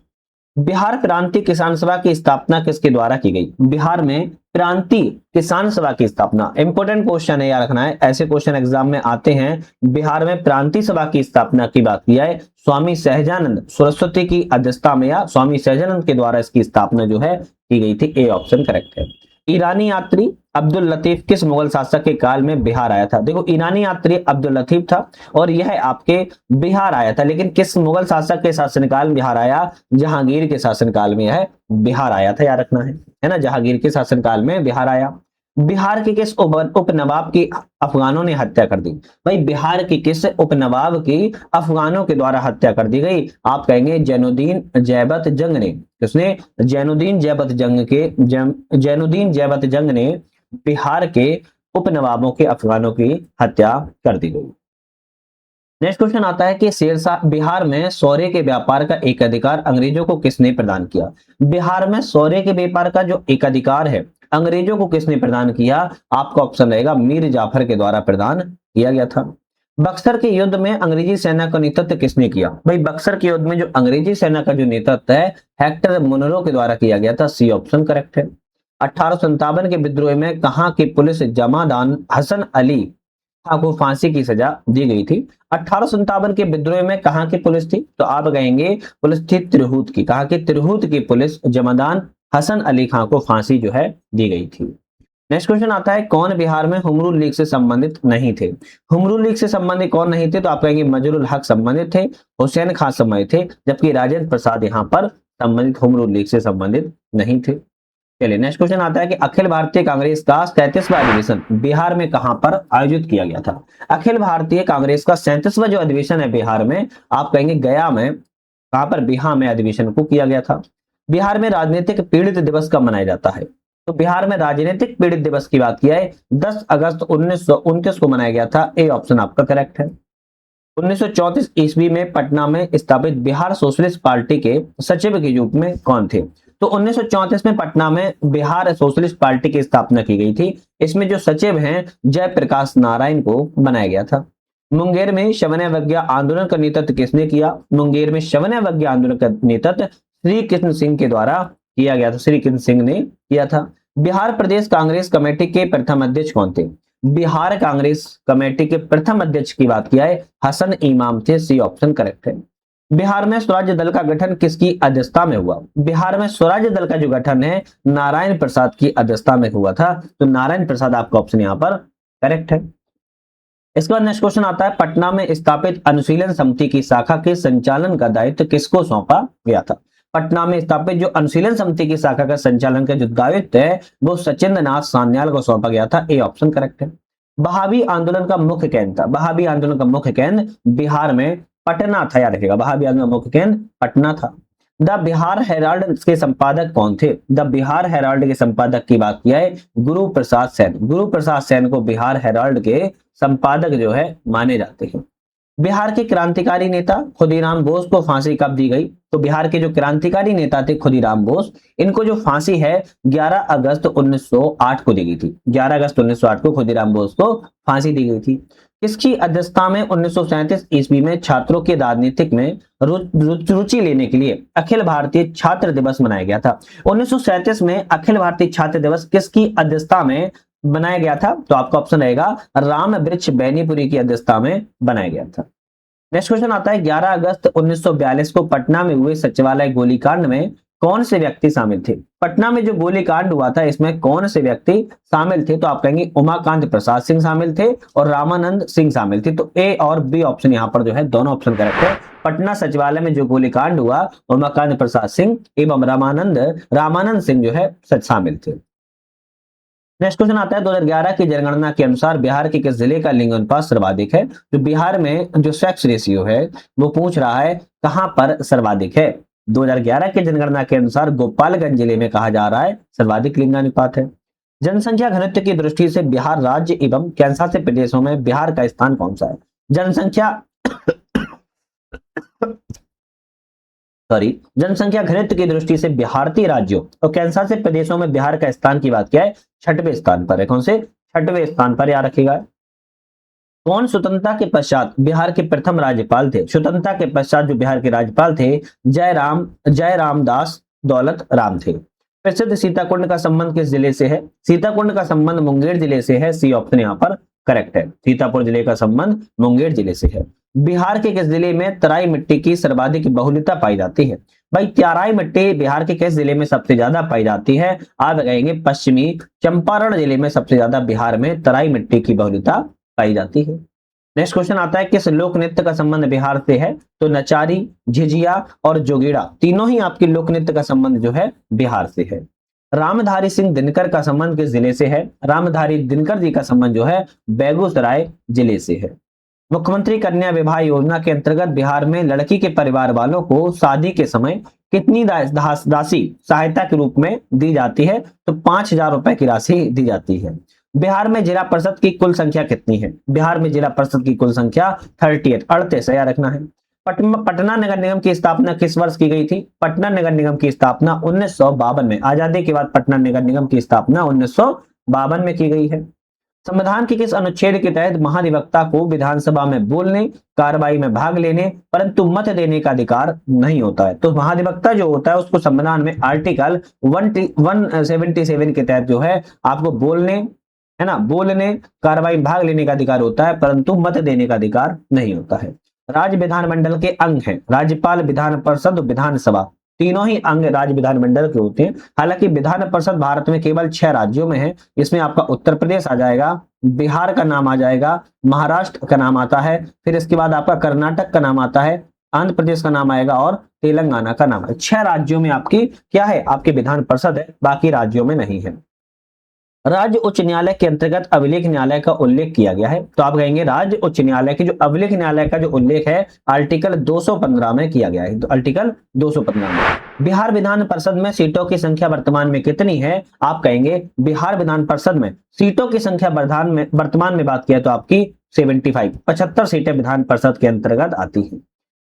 बिहार क्रांति किसान सभा की स्थापना किसके द्वारा की गई? बिहार में क्रांति किसान सभा की स्थापना, इंपोर्टेंट क्वेश्चन है, याद रखना है, ऐसे क्वेश्चन एग्जाम में आते हैं। बिहार में क्रांति सभा की स्थापना की बात की है स्वामी सहजानंद सरस्वती की अध्यक्षता में, या स्वामी सहजानंद के द्वारा इसकी स्थापना जो है की गई थी। ए ऑप्शन करेक्ट है। ईरानी यात्री अब्दुल लतीफ किस मुगल शासक के काल में बिहार आया था? देखो ईरानी यात्री अब्दुल लतीफ था और यह आपके बिहार आया था, लेकिन किस मुगल शासक के शासनकाल में बिहार आया? जहांगीर के शासनकाल में यह बिहार आया था, याद रखना है ना, जहांगीर के शासनकाल में बिहार आया। बिहार के किस उपनवाब की अफगानों ने हत्या कर दी? भाई बिहार के किस उपनवाब की अफगानों के द्वारा हत्या कर दी गई? आप कहेंगे जैनुद्दीन जैबत जंग ने। किसने? जैनुद्दीन जैबत जंग ने बिहार के उपनवाबों के अफगानों की हत्या कर दी गई। नेक्स्ट क्वेश्चन आता है कि शेरशाह बिहार में सौरे के व्यापार का एकाधिकार अंग्रेजों को किसने प्रदान किया? बिहार में सौरे के व्यापार का जो एकाधिकार है अंग्रेजों को किसने प्रदान किया? आपका ऑप्शन रहेगा मीर जाफर के द्वारा प्रदान किया गया था। बक्सर के युद्ध में अंग्रेजी सेना का नेतृत्व किसने किया? भाई बक्सर के युद्ध में जो अंग्रेजी सेना का जो नेतृत्व है हेक्टर मुनरो के द्वारा किया गया था। सी ऑप्शन करेक्ट है। 1857 के विद्रोह में कहां की पुलिस जमादार हसन अली खां को फांसी की सजा दी गई थी? 1857 के विद्रोह में कहां की पुलिस थी? तो आप कहेंगे पुलिस थी तिरहुत की। कहां की? तिरहुत की पुलिस जमादार हसन अली खां को फांसी जो है दी गई थी। नेक्स्ट क्वेश्चन आता है, कौन बिहार में हुमरू लीग से संबंधित नहीं थे? हुमरू लीग से संबंधित कौन नहीं थे? तो आप कहेंगे मजरुल हक संबंधित थे, हुसैन खान संबंधित थे, जबकि राजेंद्र प्रसाद यहाँ पर संबंधित, होम रूल लीग से संबंधित नहीं थे। चलिए नेक्स्ट क्वेश्चन आता है कि अखिल भारतीय कांग्रेस का 37वां अधिवेशन बिहार में कहां पर आयोजित किया गया था। अखिल भारतीय कांग्रेस का 37वां जो अधिवेशन है बिहार में, आप कहेंगे गया में, कहां पर, बिहार में अधिवेशन को किया गया था। बिहार में राजनीतिक पीड़ित दिवस कब मनाया जाता है? तो बिहार में राजनीतिक पीड़ित दिवस की बात किया है 10 अगस्त 1929 को मनाया गया था। ए ऑप्शन आपका करेक्ट है। 1934 ईस्वी में पटना में स्थापित बिहार सोशलिस्ट पार्टी के सचिव के रूप में कौन थे? तो 1934 में पटना में बिहार सोशलिस्ट पार्टी की स्थापना की गई थी। इसमें जो सचिव हैं जयप्रकाश नारायण को बनाया गया था। मुंगेर में शवनयावज्ञा आंदोलन का नेतृत्व किसने किया? मुंगेर में शवनयावज्ञा आंदोलन का नेतृत्व श्री कृष्ण सिंह के द्वारा किया गया था, श्री कृष्ण सिंह ने किया था। बिहार प्रदेश कांग्रेस कमेटी के प्रथम अध्यक्ष कौन थे? बिहार कांग्रेस कमेटी के प्रथम अध्यक्ष की बात किया है हसन इमाम थे। सी ऑप्शन करेक्ट है। बिहार में स्वराज्य दल का गठन किसकी अध्यक्षता में हुआ? बिहार में स्वराज्य दल का जो गठन है नारायण प्रसाद की अध्यक्षता में हुआ था। तो नारायण प्रसाद आपका ऑप्शन यहाँ पर करेक्ट है। इसके बाद नेक्स्ट क्वेश्चन आता है पटना में स्थापित अनुशीलन समिति की शाखा के संचालन का दायित्व किसको सौंपा गया था? पटना में स्थापित जो अनुशीलन समिति की शाखा का संचालन का जो दायित्व है वो सचिंद्र नाथ सान्याल को सौंपा गया था। ए ऑप्शन करेक्ट है। बहावी आंदोलन का मुख्य केंद्र था, बहावी आंदोलन का मुख्य केंद्र बिहार में पटना था, याद रखिएगा बहावी आंदोलन का मुख्य केंद्र पटना था। द बिहार हेराल्ड के संपादक कौन थे? द बिहार हेराल्ड के संपादक की बात किया है गुरु प्रसाद सेन। गुरु प्रसाद सेन को बिहार हेराल्ड के संपादक जो है माने जाते हैं। बिहार के क्रांतिकारी नेता खुदीराम बोस को फांसी कब दी गई? तो बिहार के जो क्रांतिकारी नेता थे खुदीराम बोस, इनको जो फांसी है 11 अगस्त 1908 को दी गई थी। 11 अगस्त 1908 को खुदीराम बोस को फांसी दी गई थी। किसकी अध्यक्षता में 1937 ईस्वी में छात्रों के राजनीतिक में रुचि लेने के लिए अखिल भारतीय छात्र दिवस मनाया गया था? 1937 में अखिल भारतीय छात्र दिवस किसकी अध्यक्षता में बनाया गया था? तो आपका ऑप्शन रहेगा राम वृक्ष बैनीपुरी की अध्यक्षता में बनाया गया था। नेक्स्ट क्वेश्चन आता है 11 अगस्त 1942 को पटना में हुए सचिवालय गोलीकांड में कौन से व्यक्ति शामिल थे? पटना में जो गोलीकांड हुआ था इसमें कौन से व्यक्ति शामिल थे? तो आप कहेंगे उमाकांत प्रसाद सिंह शामिल थे और रामानंद सिंह शामिल थे। तो ए और बी ऑप्शन यहाँ पर जो है दोनों ऑप्शन करेक्ट है। पटना सचिवालय में जो गोलीकांड हुआ उमाकांत प्रसाद सिंह एवं रामानंद सिंह जो है शामिल थे। नेक्स्ट क्वेश्चन आता है 2011 की जनगणना के अनुसार बिहार के किस जिले का लिंग अनुपात सर्वाधिक है? जो बिहार में जो सेक्स रेशियो है वो पूछ रहा है कहां पर सर्वाधिक है। 2011 की जनगणना के अनुसार गोपालगंज जिले में कहा जा रहा है सर्वाधिक लिंगानुपात है। जनसंख्या घनत्व की दृष्टि से बिहार राज्य एवं केंद्रशासित प्रदेशों में बिहार का स्थान कौन सा है? जनसंख्या घनत्व की दृष्टि से भारतीय राज्यों और केंद्रशासित प्रदेशों में बिहार का स्थान की बात किया है 6वें स्थान पर है। कौन से? 6वें स्थान पर, याद रखिएगा। कौन स्वतंत्रता के पश्चात बिहार के प्रथम राज्यपाल थे? स्वतंत्रता के पश्चात जो बिहार के राज्यपाल थे जयराम दास दौलत राम थे। प्रसिद्ध सीताकुंड का संबंध किस जिले से है? सीताकुंड का संबंध मुंगेर जिले से है। सी ऑप्शन यहाँ पर करेक्ट है। सीतापुर जिले का संबंध मुंगेर जिले से है। बिहार के किस जिले में तराई मिट्टी की सर्वाधिक बहुलता पाई जाती है? भाई तराई मिट्टी बिहार के किस जिले में सबसे ज्यादा पाई जाती है? आप कहेंगे पश्चिमी चंपारण जिले में सबसे ज्यादा बिहार में तराई मिट्टी की बहुलता पाई जाती है। नेक्स्ट क्वेश्चन आता है किस लोक नृत्य का संबंध बिहार से है? तो नचारी, झिझिया और जोगीड़ा तीनों ही आपके लोक नृत्य का संबंध जो है बिहार से है। रामधारी सिंह दिनकर का संबंध किस जिले से है? रामधारी दिनकर जी का संबंध जो है बेगूसराय जिले से है। मुख्यमंत्री कन्या विवाह योजना के अंतर्गत बिहार में लड़की के परिवार वालों को शादी के समय कितनी राशि सहायता के रूप में दी जाती है? तो 5,000 रुपए की राशि दी जाती है। बिहार में जिला परिषद की कुल संख्या कितनी है? बिहार में जिला परिषद की कुल संख्या 38 याद रखना है। पटना नगर निगम की स्थापना किस वर्ष की गई थी? पटना नगर निगम की स्थापना 1952 में, आजादी के बाद पटना नगर निगम की स्थापना 1952 में की गई है। संविधान के किस अनुच्छेद के तहत महाधिवक्ता को विधानसभा में बोलने, कार्रवाई में भाग लेने परंतु मत देने का अधिकार नहीं होता है? तो महाधिवक्ता जो होता है उसको संविधान में आर्टिकल 177 के तहत जो है आपको बोलने, है ना, बोलने, कार्रवाई में भाग लेने का अधिकार होता है परंतु मत देने का अधिकार नहीं होता है। राज्य विधानमंडल के अंग हैं राज्यपाल, विधान परिषद, विधानसभा, तीनों ही अंग राज्य विधानमंडल के होते हैं। हालांकि विधान परिषद भारत में केवल 6 राज्यों में है। इसमें आपका उत्तर प्रदेश आ जाएगा, बिहार का नाम आ जाएगा, महाराष्ट्र का नाम आता है, फिर इसके बाद आपका कर्नाटक का नाम आता है, आंध्र प्रदेश का नाम आएगा और तेलंगाना का नाम है। 6 राज्यों में आपकी क्या है, आपकी विधान परिषद है, बाकी राज्यों में नहीं है। राज्य उच्च न्यायालय के अंतर्गत अभिलेख न्यायालय का उल्लेख किया गया है, तो आप कहेंगे राज्य उच्च न्यायालय के जो अभिलेख न्यायालय का जो उल्लेख है आर्टिकल 215 में किया गया है, तो आर्टिकल 215 में। बिहार विधान परिषद में सीटों की संख्या वर्तमान में कितनी है, आप कहेंगे बिहार विधान परिषद में सीटों की संख्या वर्तमान में बात किया तो आपकी 75 सीटें विधान परिषद के अंतर्गत आती है।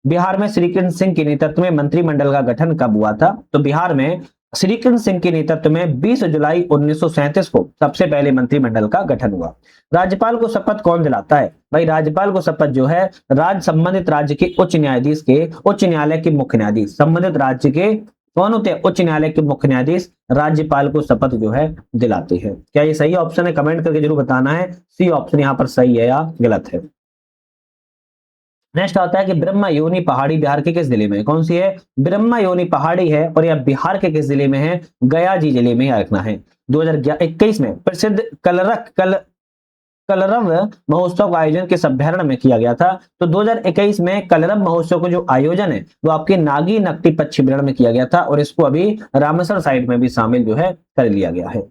बिहार में श्री कृष्ण सिंह के नेतृत्व में मंत्रिमंडल का गठन कब हुआ था, तो बिहार में श्री कृष्ण सिंह के नेतृत्व में 20 जुलाई 1937 को सबसे पहले मंत्रिमंडल का गठन हुआ। राज्यपाल को शपथ कौन दिलाता है, भाई राज्यपाल को शपथ जो है संबंधित राज्य के उच्च न्यायाधीश के, उच्च न्यायालय के मुख्य न्यायाधीश, संबंधित राज्य के कौन होते हैं, उच्च न्यायालय के मुख्य न्यायाधीश राज्यपाल को शपथ जो है दिलाते हैं। क्या ये सही ऑप्शन है, कमेंट करके जरूर बताना है सी ऑप्शन यहाँ पर सही है या गलत है। नेक्स्ट आता है कि ब्रह्मा योनि पहाड़ी बिहार के किस जिले में है, कौन सी है, ब्रह्मा योनि पहाड़ी है और यह बिहार के किस जिले में है, गया जी जिले में रखना है। 2021 में प्रसिद्ध कलरव महोत्सव का आयोजन किस अभ्यारण्य में किया गया था, तो 2021 में कलरव महोत्सव का जो आयोजन है वो आपके नागी नकटी पक्षी अभ्यारण्य में किया गया था और इसको अभी रामेश्वर साइड में भी शामिल जो है कर लिया गया है।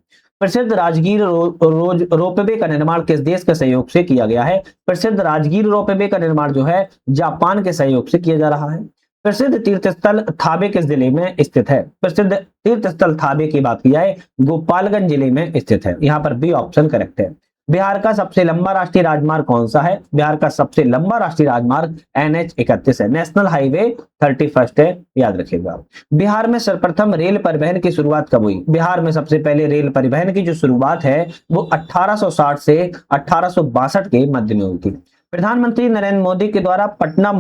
प्रसिद्ध राजगीर रोपवे का निर्माण किस देश के सहयोग से किया गया है, प्रसिद्ध राजगीर रोपवे का निर्माण जो है जापान के सहयोग से किया जा रहा है। प्रसिद्ध तीर्थस्थल थाबे किस जिले में स्थित है, प्रसिद्ध तीर्थस्थल थाबे की बात की जाए गोपालगंज जिले में स्थित है, यहाँ पर बी ऑप्शन करेक्ट है। बिहार का सबसे लंबा राष्ट्रीय राजमार्ग कौन सा है, बिहार का सबसे लंबा राष्ट्रीय राजमार्ग NH31 है, नेशनल हाईवे 31 है, याद रखिएगा। बिहार में सर्वप्रथम रेल परिवहन की शुरुआत कब हुई, बिहार में सबसे पहले रेल परिवहन की जो शुरुआत है वो 1860 से 1862 के मध्य में हुई थी। प्रधानमंत्री नरेंद्र मोदी के द्वारा पटना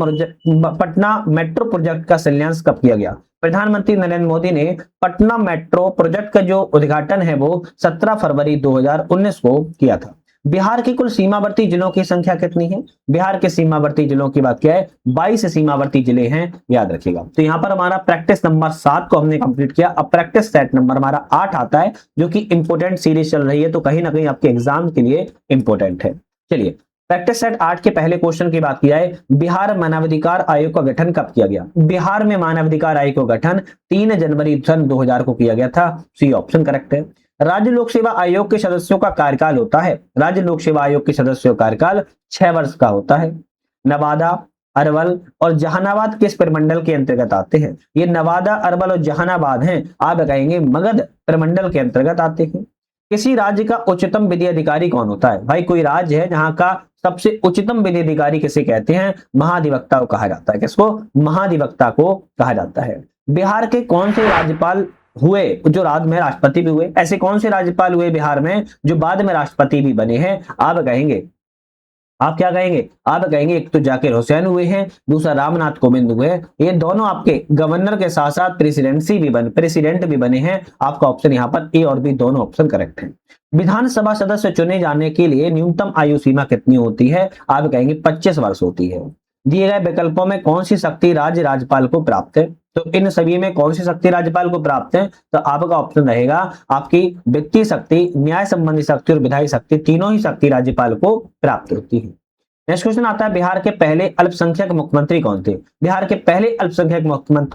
मेट्रो प्रोजेक्ट का शिलान्यास कब किया गया, प्रधानमंत्री नरेंद्र मोदी ने पटना मेट्रो प्रोजेक्ट का जो उद्घाटन है वो 17 फरवरी 2019 को किया था। बिहार के कुल सीमावर्ती जिलों की संख्या कितनी है, बिहार के सीमावर्ती जिलों की बात क्या है, 22 सीमावर्ती जिले हैं, याद रखिएगा। तो यहाँ पर हमारा प्रैक्टिस नंबर 7 को हमने कंप्लीट किया, अब प्रैक्टिस सेट नंबर हमारा 8 आता है जो कि इंपोर्टेंट सीरीज चल रही है, तो कहीं ना कहीं आपके एग्जाम के लिए इंपोर्टेंट है। चलिए प्रैक्टिस सेट 8 के पहले क्वेश्चन की बात की जाए, बिहार मानवाधिकार आयोग का गठन कब किया गया, बिहार में मानवाधिकार आयोग का गठन 3 जनवरी सन 2000 को किया गया था, सी ऑप्शन करेक्ट है। राज्य लोक सेवा आयोग के सदस्यों का कार्यकाल होता है, राज्य लोक सेवा आयोग के सदस्यों का कार्यकाल 6 वर्ष का होता है। नवादा, अरवल और जहानाबाद किस प्रमंडल के अंतर्गत आते हैं, ये नवादा, अरवल और जहानाबाद हैं, आप कहेंगे मगध प्रमंडल के अंतर्गत आते हैं। किसी राज्य का उच्चतम विधि अधिकारी कौन होता है, भाई कोई राज्य है जहां का सबसे उच्चतम विधि अधिकारी किसे कहते हैं, महाधिवक्ता को कहा जाता है, किसको, महाधिवक्ता को कहा जाता है। बिहार के कौन से राज्यपाल हुए जो बाद में राष्ट्रपति भी हुए, ऐसे कौन से राज्यपाल हुए बिहार में जो बाद में राष्ट्रपति भी बने हैं, आप कहेंगे, आप क्या कहेंगे, आप कहेंगे एक तो जाकिर हुसैन हुए हैं, दूसरा रामनाथ कोविंद हुए, ये दोनों आपके गवर्नर के साथ साथ प्रेसिडेंट भी बने हैं, आपका ऑप्शन यहाँ पर ए और बी दोनों ऑप्शन करेक्ट है। विधानसभा सदस्य चुने जाने के लिए न्यूनतम आयु सीमा कितनी होती है, आप कहेंगे 25 वर्ष होती है। दिए गए विकल्पों में कौन सी शक्ति राज्य राज्यपाल को प्राप्त है, तो इन सभी में कौन सी शक्ति राज्यपाल को प्राप्त है, तो आपका ऑप्शन रहेगा आपकी वित्तीय शक्ति, न्याय संबंधी शक्ति और विधायी शक्ति, तीनों ही शक्ति राज्यपाल को प्राप्त होती है। नेक्स्ट क्वेश्चन आता है बिहार के पहले अल्पसंख्यक मुख्यमंत्री कौन थे, बिहार के पहले अल्पसंख्यक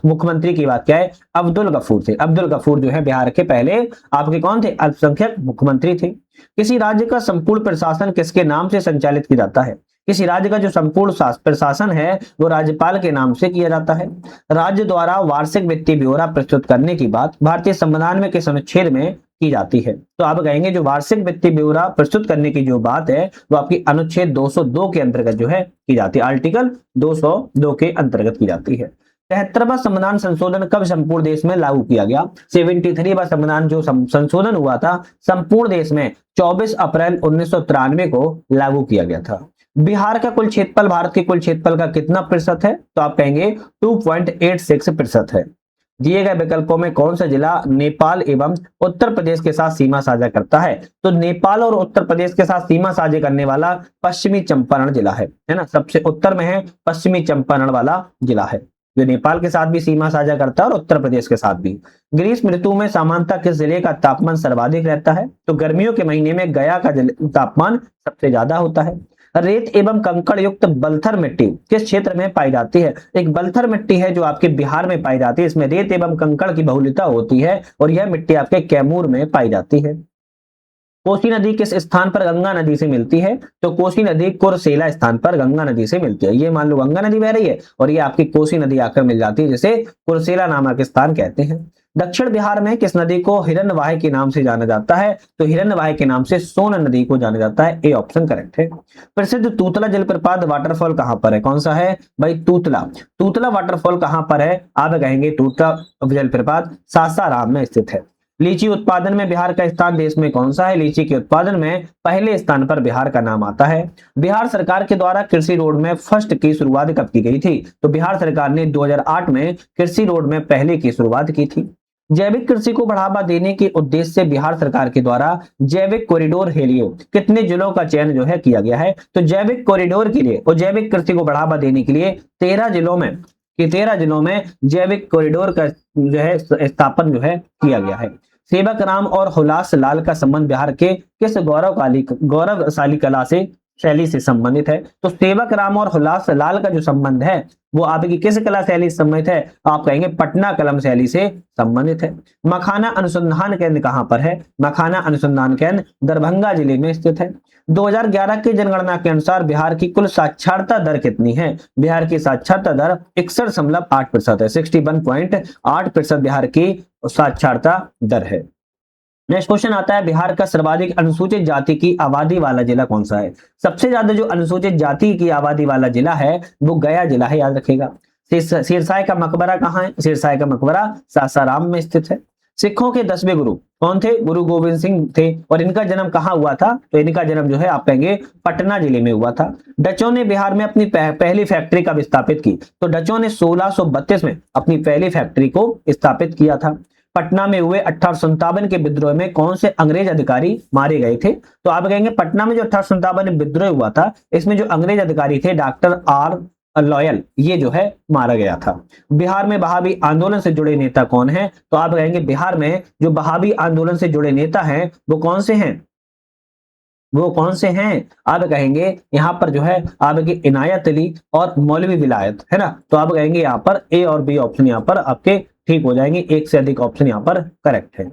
मुख्यमंत्री की बात क्या है, अब्दुल गफूर थे, अब्दुल गफूर जो है बिहार के पहले आपके कौन थे, अल्पसंख्यक मुख्यमंत्री थे। किसी राज्य का संपूर्ण प्रशासन किसके नाम से संचालित किया जाता है, किसी राज्य का जो संपूर्ण प्रशासन है वो राज्यपाल के नाम से किया जाता है। राज्य द्वारा वार्षिक वित्तीय ब्यौरा प्रस्तुत करने की बात भारतीय संविधान में किस अनुच्छेद में की जाती है, तो आप कहेंगे जो वार्षिक वित्तीय ब्यौरा प्रस्तुत करने की जो बात है वो आपकी अनुच्छेद 202 के अंतर्गत जो है की जाती है, आर्टिकल 202 के अंतर्गत की जाती है। 73वां संविधान संशोधन कब संपूर्ण देश में लागू किया गया, 73वां संविधान जो संशोधन हुआ था संपूर्ण देश में 24 अप्रैल 1993 को लागू किया गया था। बिहार का कुल क्षेत्रफल भारत के कुल क्षेत्रफल का कितना प्रतिशत है, तो आप कहेंगे 2.86% है। दिए गए विकल्पों में कौन सा जिला नेपाल एवं उत्तर प्रदेश के साथ सीमा साझा करता है, तो नेपाल और उत्तर प्रदेश के साथ सीमा साझा करने वाला पश्चिमी चंपारण जिला है ना, सबसे उत्तर में है पश्चिमी चंपारण वाला जिला है जो नेपाल के साथ भी सीमा साझा करता है और उत्तर प्रदेश के साथ भी। ग्रीष्म ऋतु में सामान्यतः किस जिले का तापमान सर्वाधिक रहता है, तो गर्मियों के महीने में गया का तापमान सबसे ज्यादा होता है। रेत एवं कंकड़ युक्त बलथर मिट्टी किस क्षेत्र में पाई जाती है? एक बलथर मिट्टी है जो आपके बिहार में पाई जाती है, इसमें रेत एवं कंकड़ की बहुलता होती है और यह मिट्टी आपके कैमूर में पाई जाती है। कोसी नदी किस स्थान पर गंगा नदी से मिलती है? तो कोसी नदी कुरसेला स्थान पर गंगा नदी से मिलती है। ये मान लो गंगा नदी बह रही है और ये आपकी कोसी नदी आकर मिल जाती है, जिसे कुरसेला नामक स्थान कहते हैं। दक्षिण बिहार में किस नदी को हिरण्यवाही के नाम से जाना जाता है? तो हिरण्यवाही के नाम से सोन नदी को जाना जाता है। ए ऑप्शन करेक्ट है। प्रसिद्ध तूतला जलप्रपात वाटरफॉल कहां पर है? कौन सा है भाई? तूतला। तूतला वाटरफॉल कहां पर है? आप कहेंगे तूतला जलप्रपात सासाराम में स्थित है। लीची उत्पादन में बिहार का स्थान देश में कौन सा है? लीची के उत्पादन में पहले स्थान पर बिहार का नाम आता है। बिहार सरकार के द्वारा कृषि रोड में फर्स्ट की शुरुआत कब की गई थी? तो बिहार सरकार ने 2008 में कृषि रोड में पहले की शुरुआत की थी। जैविक कृषि को बढ़ावा देने के उद्देश्य से बिहार सरकार के द्वारा जैविक कॉरिडोर के लिए कितने जिलों का चयन जो है किया गया है? तो जैविक कॉरिडोर के लिए और जैविक कृषि को बढ़ावा देने के लिए 13 जिलों में जैविक कॉरिडोर का जो है स्थापन जो है किया गया है। सेवक राम और हुलास लाल का संबंध बिहार के किस गौरवशाली कला से शैली से संबंधित है? तो सेवक राम और हुलास लाल का जो संबंध है वो आपकी किस कला शैली से संबंधित है? आप कहेंगे पटना कलम शैली से संबंधित है। मखाना अनुसंधान केंद्र कहां पर है? मखाना अनुसंधान केंद्र दरभंगा जिले में स्थित है। 2011 की जनगणना के अनुसार बिहार की कुल साक्षरता दर कितनी है? बिहार की साक्षरता दर 61.8% है। 61.8% बिहार की साक्षरता दर है। नेक्स्ट क्वेश्चन आता है, बिहार का सर्वाधिक अनुसूचित जाति की आबादी वाला जिला कौन सा है? सबसे ज्यादा जो अनुसूचित जाति की आबादी वाला जिला है वो गया जिला है, याद रखिएगा। सिरसाई का मकबरा कहाँ है? सिरसाई का मकबरा सासाराम में स्थित है। सिखों के 10वें गुरु कौन थे? गुरु गोविंद सिंह थे। और इनका जन्म कहाँ हुआ था? तो इनका जन्म जो है आप कहेंगे पटना जिले में हुआ था। डचों ने बिहार में अपनी पहली फैक्ट्री कब स्थापित की? तो डचों ने 1632 में अपनी पहली फैक्ट्री को स्थापित किया था। पटना में हुए 1857 के विद्रोह में कौन से अंग्रेज अधिकारी मारे गए थे? तो आप कहेंगे पटना में जो 1857 में विद्रोह हुआ था इसमें जो अंग्रेज अधिकारी थे डॉक्टर आर लॉयल, ये जो है मारा गया था। बिहार में बहावी आंदोलन से जुड़े नेता कौन है? तो आप कहेंगे बिहार में जो बहावी आंदोलन से जुड़े नेता हैं वो कौन से हैं? आप कहेंगे यहाँ पर जो है आपके इनायत अली और मौलवी विलायत, है ना। तो आप कहेंगे यहाँ पर ए और बी ऑप्शन यहाँ पर आपके ठीक हो जाएंगे, एक से अधिक ऑप्शन यहाँ पर करेक्ट है।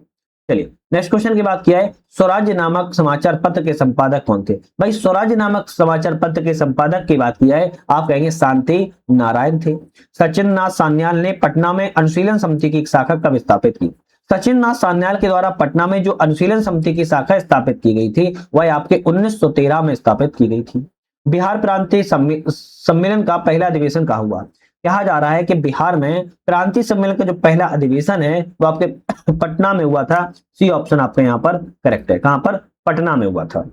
चलिए नेक्स्ट क्वेश्चन की बात किया है, स्वराज्य नामक समाचार पत्र के संपादक कौन थे? भाई स्वराज्य नामक समाचार पत्र के संपादक की बात किया है, आप कहेंगे शांति नारायण थे। सचिन नाथ सान्याल ने पटना में अनुशीलन समिति की शाखा कब स्थापित की? सचिन नाथ सान्याल के द्वारा पटना में जो अनुशीलन समिति की शाखा स्थापित की गई थी वह आपके 1913 में स्थापित की गई थी। बिहार प्रांतीय सम्मेलन का पहला अधिवेशन कहाँ हुआ? कहा जा रहा है कि बिहार में प्रांतीय सम्मेलन का जो पहला अधिवेशन है वो आपके पटना में हुआ था। सी ऑप्शन आपके यहाँ पर करेक्ट है। कहां पर? पटना में हुआ था।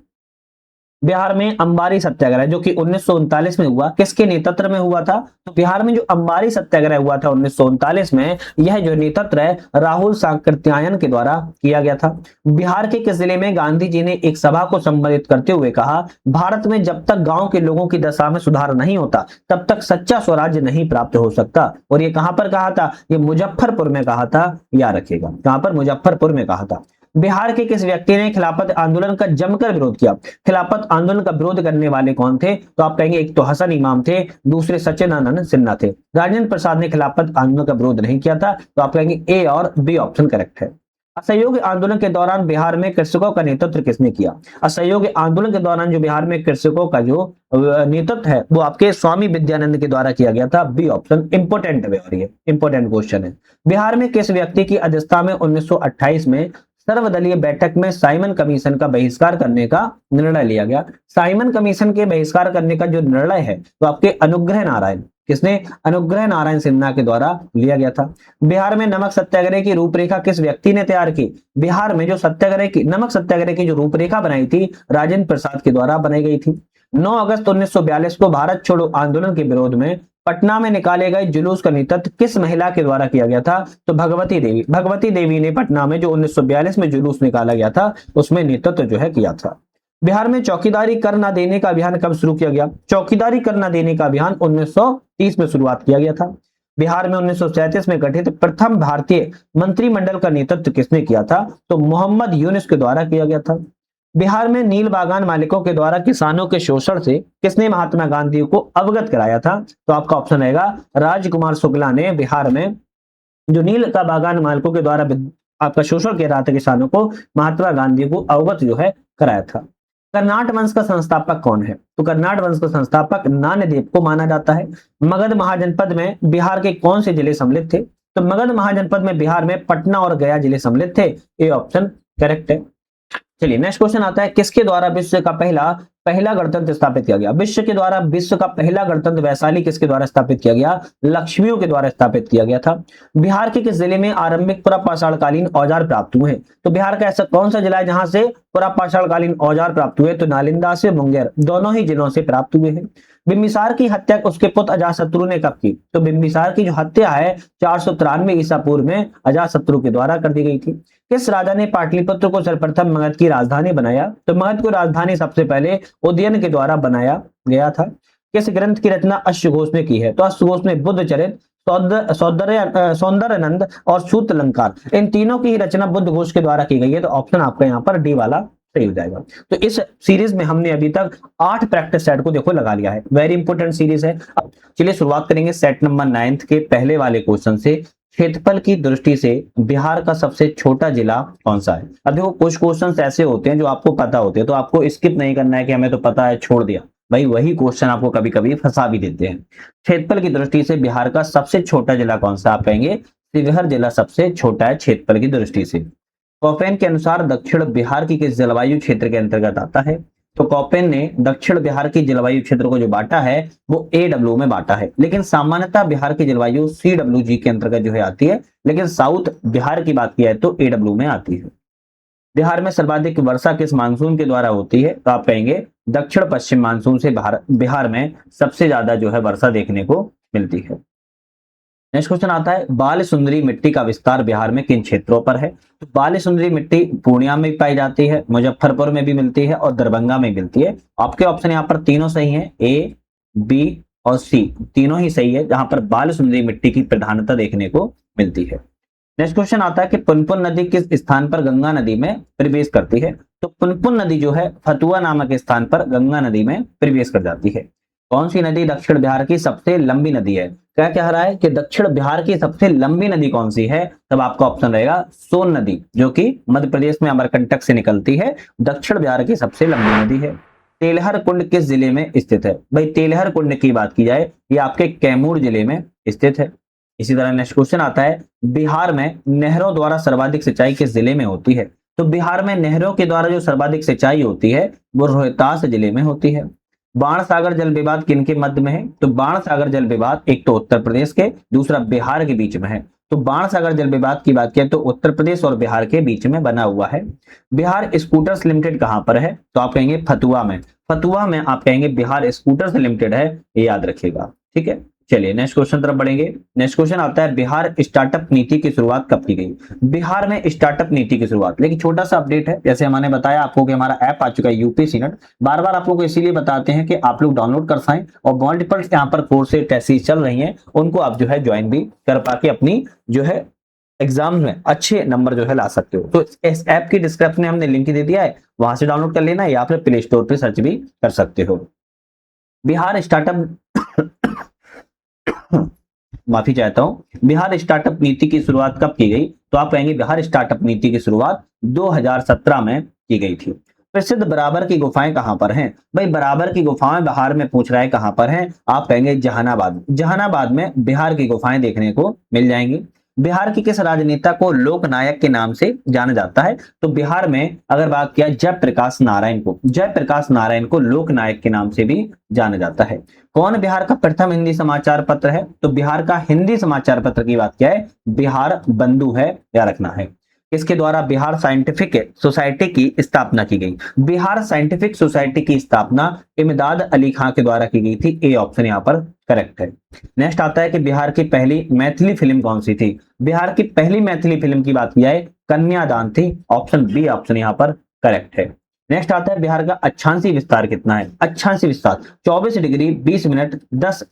बिहार में अंबारी सत्याग्रह जो कि 1939 में हुआ, किसके नेतृत्व में हुआ था? तो बिहार में जो अंबारी सत्याग्रह हुआ था 1939 में, यह जो नेतृत्व है राहुल सांकृत्यायन के द्वारा किया गया था। बिहार के किस जिले में गांधी जी ने एक सभा को संबोधित करते हुए कहा, भारत में जब तक गांव के लोगों की दशा में सुधार नहीं होता तब तक सच्चा स्वराज्य नहीं प्राप्त हो सकता। और ये कहां पर कहा था? ये मुजफ्फरपुर में कहा था, याद रखिएगा। कहां पर? मुजफ्फरपुर में कहा था। बिहार के किस व्यक्ति ने खिलाफत आंदोलन का जमकर विरोध किया? खिलाफत आंदोलन का विरोध करने वाले कौन थे? तो आप कहेंगे एक तो हसन इमाम थे, दूसरे सच्चिदानंद सिन्हा थे। राजेंद्र प्रसाद ने खिलाफत आंदोलन का विरोध नहीं किया था। तो आप कहेंगे ए और बी ऑप्शन करेक्ट है। असहयोग आंदोलन के दौरान बिहार में कृषकों का नेतृत्व किसने किया? असहयोग आंदोलन के दौरान जो बिहार में कृषकों का जो नेतृत्व है वो आपके स्वामी विद्यानंद के द्वारा किया गया था। बी ऑप्शन इंपोर्टेंट है और ये इंपोर्टेंट क्वेश्चन है। बिहार में किस व्यक्ति की अध्यक्षता में 1928 में सर्वदलीय बैठक में साइमन कमीशन का बहिष्कार करने का निर्णय लिया गया? साइमन कमीशन के बहिष्कार करने का जो निर्णय है तो आपके अनुग्रह नारायण, किसने? अनुग्रह नारायण सिन्हा के द्वारा लिया गया था। बिहार में नमक सत्याग्रह की रूपरेखा किस व्यक्ति ने तैयार की? बिहार में जो नमक सत्याग्रह की जो रूपरेखा बनाई थी राजेंद्र प्रसाद के द्वारा बनाई गई थी। 9 अगस्त 1942 को भारत छोड़ो आंदोलन के विरोध में पटना में निकाले गए जुलूस का नेतृत्व किस महिला के द्वारा किया गया था? तो भगवती देवी। भगवती देवी ने पटना में जो 1942 में जुलूस निकाला गया था उसमें नेतृत्व जो है किया था। बिहार में चौकीदारी कर न देने का अभियान कब शुरू किया गया? चौकीदारी कर न देने का अभियान 1930 में शुरुआत किया गया था। बिहार में 1937 में गठित प्रथम भारतीय मंत्रिमंडल का नेतृत्व किसने किया था? तो मोहम्मद यूनुस के द्वारा किया गया था। बिहार में नील बागान मालिकों के द्वारा किसानों के शोषण से किसने महात्मा गांधी को अवगत कराया था? तो आपका ऑप्शन रहेगा राजकुमार शुक्ला ने बिहार में जो नील का बागान मालिकों के द्वारा आपका शोषण किया रहा था किसानों को, महात्मा गांधी को अवगत जो है कराया था। कर्नाट वंश का संस्थापक कौन है? तो कर्नाट वंश का संस्थापक नान्यदेव को माना जाता है। मगध महाजनपद में बिहार के कौन से जिले सम्मिलित थे? तो मगध महाजनपद में बिहार में पटना और गया जिले सम्मिलित थे। ये ऑप्शन करेक्ट है। चलिए नेक्स्ट क्वेश्चन आता है, किसके द्वारा विश्व का पहला पहला गणतंत्र स्थापित किया गया? विश्व का पहला गणतंत्र वैशाली किसके द्वारा स्थापित किया गया? लक्ष्मियों के द्वारा स्थापित किया गया था। बिहार के किस जिले में आरंभिक पुरापाषाणकालीन औजार प्राप्त हुए? तो बिहार का ऐसा कौन सा जिला है जहां से पुरापाषाणकालीन औजार प्राप्त हुए? तो नालंदा से मुंगेर, दोनों ही जिलों से प्राप्त हुए हैं। बिंबिसार की हत्या उसके पुत्र अजातशत्रु ने कब की? तो बिंबिसार की जो हत्या है 493 ईसा पूर्व में अजातशत्रु के द्वारा कर दी गई थी। किस राजा ने पाटलिपुत्र को सर्वप्रथम मगध की राजधानी बनाया? तो मगध को राजधानी सबसे पहले उदयन के द्वारा बनाया गया था। किस ग्रंथ की रचना अश्वघोष ने की है? तो अश्वघोष ने बुद्ध चरित, सौंदर्यानंद और सूत्रलंकार, इन तीनों की रचना बुद्ध घोष के द्वारा की गई है। तो ऑप्शन आपका यहाँ पर डी वाला सही हो जाएगा। तो इस सीरीज में हमने अभी तक 8 प्रैक्टिस सेट को देखो लगा लिया है, वेरी इंपॉर्टेंट सीरीज है। अब चलिए शुरुआत करेंगे सेट नंबर 9 के पहले वाले क्वेश्चन से। क्षेत्रफल की दृष्टि से बिहार का सबसे छोटा जिला कौन सा है? अब देखो कुछ क्वेश्चंस ऐसे होते हैं जो आपको पता होते हैं, तो आपको स्किप नहीं करना है कि हमें तो पता है छोड़ दिया। भाई वही क्वेश्चन आपको कभी कभी फंसा भी देते हैं। क्षेत्रफल की दृष्टि से बिहार का सबसे छोटा जिला कौन सा? आप कहेंगे शिवहर जिला सबसे छोटा है क्षेत्रफल की दृष्टि से। कॉपेन के अनुसार दक्षिण बिहार की किस जलवायु क्षेत्र के अंतर्गत आता है? तो कॉपेन ने दक्षिण बिहार की जलवायु क्षेत्र को जो बांटा है वो AW में बांटा है, लेकिन सामान्यतः बिहार की जलवायु CWG के अंतर्गत जो है आती है, लेकिन साउथ बिहार की बात किया है तो AW में आती है। बिहार में सर्वाधिक वर्षा किस मानसून के द्वारा होती है? तो आप कहेंगे दक्षिण पश्चिम मानसून से बिहार में सबसे ज्यादा जो है वर्षा देखने को मिलती है। नेक्स्ट क्वेश्चन आता है, बाल सुंदरी मिट्टी का विस्तार बिहार में किन क्षेत्रों पर है? तो बाल सुंदरी मिट्टी पूर्णिया में पाई जाती है, मुजफ्फरपुर में भी मिलती है और दरभंगा में मिलती है। आपके ऑप्शन यहाँ पर तीनों सही हैं, A, B और C तीनों ही सही है, जहां पर बाल सुंदरी मिट्टी की प्रधानता देखने को मिलती है। नेक्स्ट क्वेश्चन आता है कि पुनपुन नदी किस स्थान पर गंगा नदी में प्रवेश करती है? तो पुनपुन नदी जो है फतुआ नामक स्थान पर गंगा नदी में प्रवेश कर जाती है। कौन सी नदी दक्षिण बिहार की सबसे लंबी नदी है? क्या कह रहा है कि दक्षिण बिहार की सबसे लंबी नदी कौन सी है? तब आपका ऑप्शन रहेगा सोन नदी, जो कि मध्य प्रदेश में अमरकंटक से निकलती है, दक्षिण बिहार की सबसे लंबी नदी है। तेलहर कुंड किस जिले में स्थित है? भाई तेलहर कुंड की बात की जाए ये आपके कैमूर जिले में स्थित है। इसी तरह नेक्स्ट क्वेश्चन आता है, बिहार में नहरों द्वारा सर्वाधिक सिंचाई किस जिले में होती है? तो बिहार में नहरों के द्वारा जो सर्वाधिक सिंचाई होती है वो रोहतास जिले में होती है। बाण सागर जल विवाद किनके मध्य में है? तो बाण सागर जल विवाद एक तो उत्तर प्रदेश के, दूसरा बिहार के बीच में है। तो बाण सागर जल विवाद की बात किया तो उत्तर प्रदेश और बिहार के बीच में बना हुआ है। बिहार स्कूटर्स लिमिटेड कहां पर है? तो आप कहेंगे फतुआ में। फतुआ में आप कहेंगे बिहार स्कूटर्स लिमिटेड है, ये याद रखिएगा। ठीक है, चलिए नेक्स्ट क्वेश्चन तरफ बढ़ेंगे। नेक्स्ट क्वेश्चन आता है, बिहार स्टार्टअप नीति की शुरुआत कब की गई? बिहार में स्टार्टअप नीति की शुरुआत, लेकिन छोटा सा अपडेट है, जैसे हमने बताया आपको कि हमारा ऐप आ चुका है यूपीएससी नेट। बार बार आप लोग को इसीलिए बताते हैं कि आप लोग डाउनलोड कर पाएं, और मल्टीपल यहाँ पर कोर्सेज टेस्ट चल रही हैं, उनको आप जो है ज्वाइन भी कर पाके अपनी जो है एग्जाम में अच्छे नंबर जो है ला सकते हो। तो इस ऐप की डिस्क्रिप्शन में हमने लिंक दे दिया है, वहां से डाउनलोड कर लेना, या फिर प्ले स्टोर पे सर्च भी कर सकते हो। बिहार स्टार्टअप माफी चाहता हूं, बिहार स्टार्टअप नीति की शुरुआत कब की गई? तो आप कहेंगे बिहार स्टार्टअप नीति की शुरुआत 2017 में की गई थी। प्रसिद्ध बराबर की गुफाएं कहां पर हैं? भाई बराबर की गुफाएं बिहार में पूछ रहा है कहां पर हैं? आप कहेंगे जहानाबाद। जहानाबाद में बिहार की गुफाएं देखने को मिल जाएंगी। बिहार के किस राजनेता को लोकनायक के नाम से जाना जाता है? तो बिहार में अगर बात किया जयप्रकाश नारायण को, जयप्रकाश नारायण को लोकनायक के नाम से भी जाना जाता है। कौन बिहार का प्रथम हिंदी समाचार पत्र है? तो बिहार का हिंदी समाचार पत्र की बात क्या है? बिहार बंधु है, या रखना है। इसके द्वारा बिहार साइंटिफिक सोसाइटी की स्थापना की गई। बिहार साइंटिफिक सोसाइटी की स्थापना इमदाद अली खां के द्वारा की गई थी। ए ऑप्शन यहाँ पर करेक्ट है। नेक्स्ट आता है कि बिहार की पहली मैथिली फिल्म कौन सी थी? बिहार की पहली मैथिली फिल्म की बात की जाए कन्यादान थी। ऑप्शन बी ऑप्शन यहाँ पर करेक्ट है। नेक्स्ट आता है, बिहार का अक्षांशीय विस्तार कितना है? अक्षांशीय विस्तार 24 डिग्री 20 मिनट 10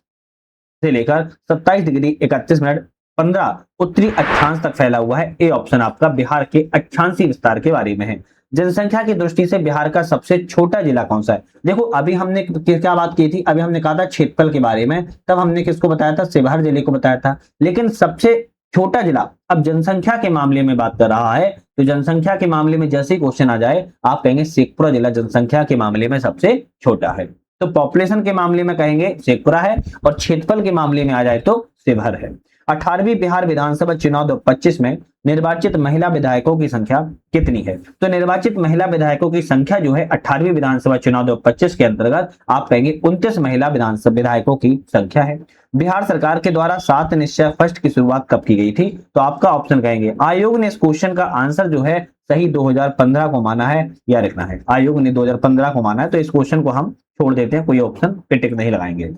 से लेकर 27 डिग्री 31 मिनट 15 उत्तरी अक्षांश तक फैला हुआ है। ए ऑप्शन आपका बिहार के अक्षांशीय विस्तार के बारे में है। जनसंख्या की दृष्टि से बिहार का सबसे छोटा जिला कौन सा है? देखो अभी हमने क्या बात की थी, अभी हमने कहा था क्षेत्रफल के बारे में, तब हमने किसको बताया था? शिवहर जिले को बताया था। लेकिन सबसे छोटा जिला अब जनसंख्या के मामले में बात कर रहा है, तो जनसंख्या के मामले में जैसे ही क्वेश्चन आ जाए आप कहेंगे शेखपुरा जिला जनसंख्या के मामले में सबसे छोटा है। तो पॉपुलेशन के मामले में कहेंगे शेखपुरा है, और क्षेत्रफल के मामले में आ जाए तो शिवहर है। 18वीं बिहार विधानसभा चुनाव 2025 में निर्वाचित महिला विधायकों की संख्या कितनी है? तो निर्वाचित महिला विधायकों की संख्या जो है 18वीं विधानसभा चुनाव 2025 के अंतर्गत आप कहेंगे 29 महिला विधानसभा विधायकों की संख्या है। बिहार सरकार के द्वारा 7 निश्चय फर्स्ट की शुरुआत कब की गई थी? तो आपका ऑप्शन कहेंगे, आयोग ने इस क्वेश्चन का आंसर जो है सही 2015 को माना है या रखना है। आयोग ने 2015 को माना है, तो इस क्वेश्चन को हम छोड़ देते हैं, कोई ऑप्शन पे टिक नहीं लगाएंगे।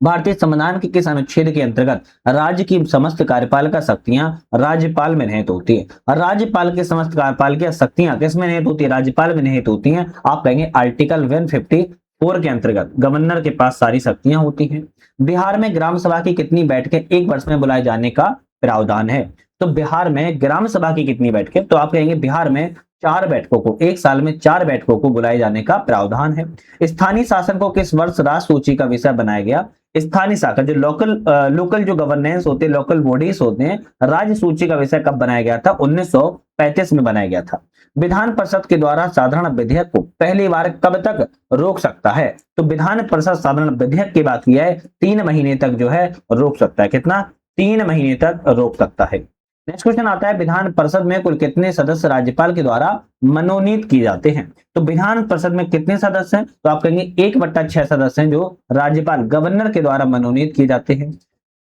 भारतीय संविधान के किस अनुच्छेद के अंतर्गत राज्य की समस्त कार्यपालिका शक्तियां राज्यपाल में निहित होती है? राज्यपाल के समस्त कार्यपालिका शक्तियां किस में निहित होती है? राज्यपाल में निहित होती हैं। आप कहेंगे आर्टिकल 154 के अंतर्गत गवर्नर के पास सारी शक्तियां होती हैं। बिहार में ग्राम सभा की कितनी बैठकें एक वर्ष में बुलाए जाने का प्रावधान है? तो बिहार में ग्राम सभा की कितनी बैठकें? तो आप कहेंगे बिहार में 4 बैठकों को, एक साल में 4 बैठकों को बुलाए जाने का प्रावधान है। स्थानीय शासन को किस वर्ष राष्ट्र सूची का विषय बनाया गया? स्थानीय शासन जो लोकल जो गवर्नेंस होते हैं, लोकल बॉडीज होते हैं, राज्य सूची का विषय कब बनाया गया था? 1935 में बनाया गया था। विधान परिषद के द्वारा साधारण विधेयक को पहली बार कब तक रोक सकता है? तो विधान परिषद साधारण विधेयक की बात की है 3 महीने तक जो है रोक सकता है। कितना? 3 महीने तक रोक सकता है। नेक्स्ट क्वेश्चन आता है, विधान परिषद में कुल कितने सदस्य राज्यपाल के द्वारा मनोनीत किए जाते हैं? तो विधान परिषद में कितने सदस्य हैं? तो आप कहेंगे 1/6 सदस्य हैं जो राज्यपाल गवर्नर के द्वारा मनोनीत किए जाते हैं।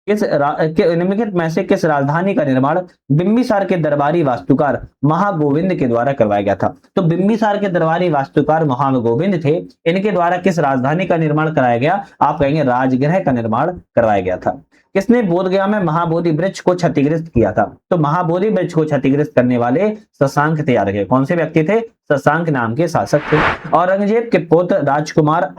निम्नलिखित में से किस राजधानी का निर्माण बिंबिसार के दरबारी वास्तुकार महागोविंद के द्वारा करवाया गया था? तो बिंबिसार के दरबारी वास्तुकार महागोविंद थे, इनके द्वारा किस राजधानी का निर्माण कराया गया? आप कहेंगे राजगृह का निर्माण करवाया गया था। किसने बोधगया में महाबोधि वृक्ष को क्षतिग्रस्त किया था? तो महाबोधि वृक्ष को क्षतिग्रस्त करने वाले शशांक थे। कौन से व्यक्ति थे? शशांक नाम के शासक थे। औरंगजेब के पुत्र राजकुमार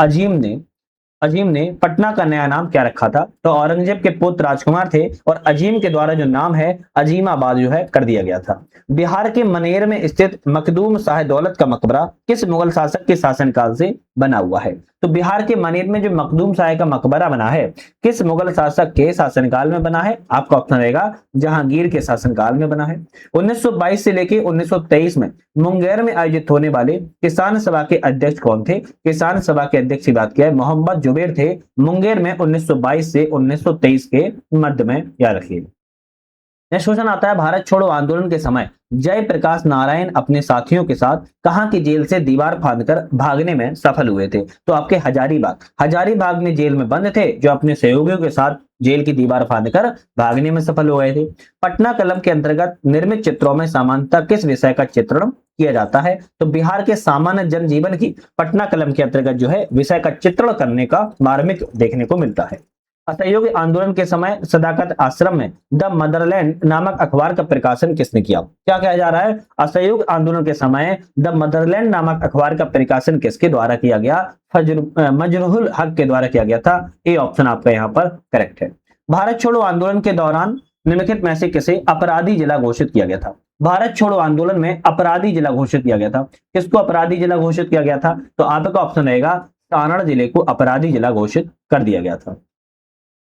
अजीम ने पटना का नया नाम क्या रखा था? तो औरंगजेब के पुत्र राजकुमार थे और अजीम के द्वारा जो नाम है अजीमाबाद जो है कर दिया गया था। बिहार के मनेर में स्थित मखदूम शाह दौलत का मकबरा किस मुगल शासक के शासनकाल से बना हुआ है? तो बिहार के मनेर में जो मखदूम शाह का मकबरा बना है किस मुगल शासक के शासनकाल में बना है? आपका ऑप्शन रहेगा जहांगीर के शासनकाल में बना है। 1922 से लेकर 1923 में मुंगेर में आयोजित होने वाले किसान सभा के अध्यक्ष कौन थे? किसान सभा के अध्यक्ष की बात किया है मोहम्मद जुबैर थे, मुंगेर में 1922 से 1923 के मध्य में, याद रखिए। नेक्स्ट क्वेश्चन आता है, भारत छोड़ो आंदोलन के समय जयप्रकाश नारायण अपने साथियों के साथ कहां की जेल से दीवार फांदकर भागने में सफल हुए थे? तो आपके हजारीबाग में जेल में बंद थे, जो अपने सहयोगियों के साथ जेल की दीवार फांदकर भागने में सफल हो गए थे। पटना कलम के अंतर्गत निर्मित चित्रों में सामान्यतः किस विषय का चित्रण किया जाता है? तो बिहार के सामान्य जनजीवन की पटना कलम के अंतर्गत जो है विषय का चित्रण करने का मार्मिक देखने को मिलता है। असहयोग आंदोलन के समय सदाकत आश्रम में द मदरलैंड नामक अखबार का प्रकाशन किसने किया? क्या कहा जा रहा है? असहयोग आंदोलन के समय द मदरलैंड नामक अखबार का प्रकाशन किसके द्वारा किया गया? मजरूहुल हक के द्वारा किया गया था। ये ऑप्शन आपका यहाँ पर करेक्ट है। भारत छोड़ो आंदोलन के दौरान निम्नलिखित में से किसे अपराधी जिला घोषित किया गया था? भारत छोड़ो आंदोलन में अपराधी जिला घोषित किया गया था। किसको अपराधी जिला घोषित किया गया था? तो आपका ऑप्शन रहेगा सारण जिले को अपराधी जिला घोषित कर दिया गया था।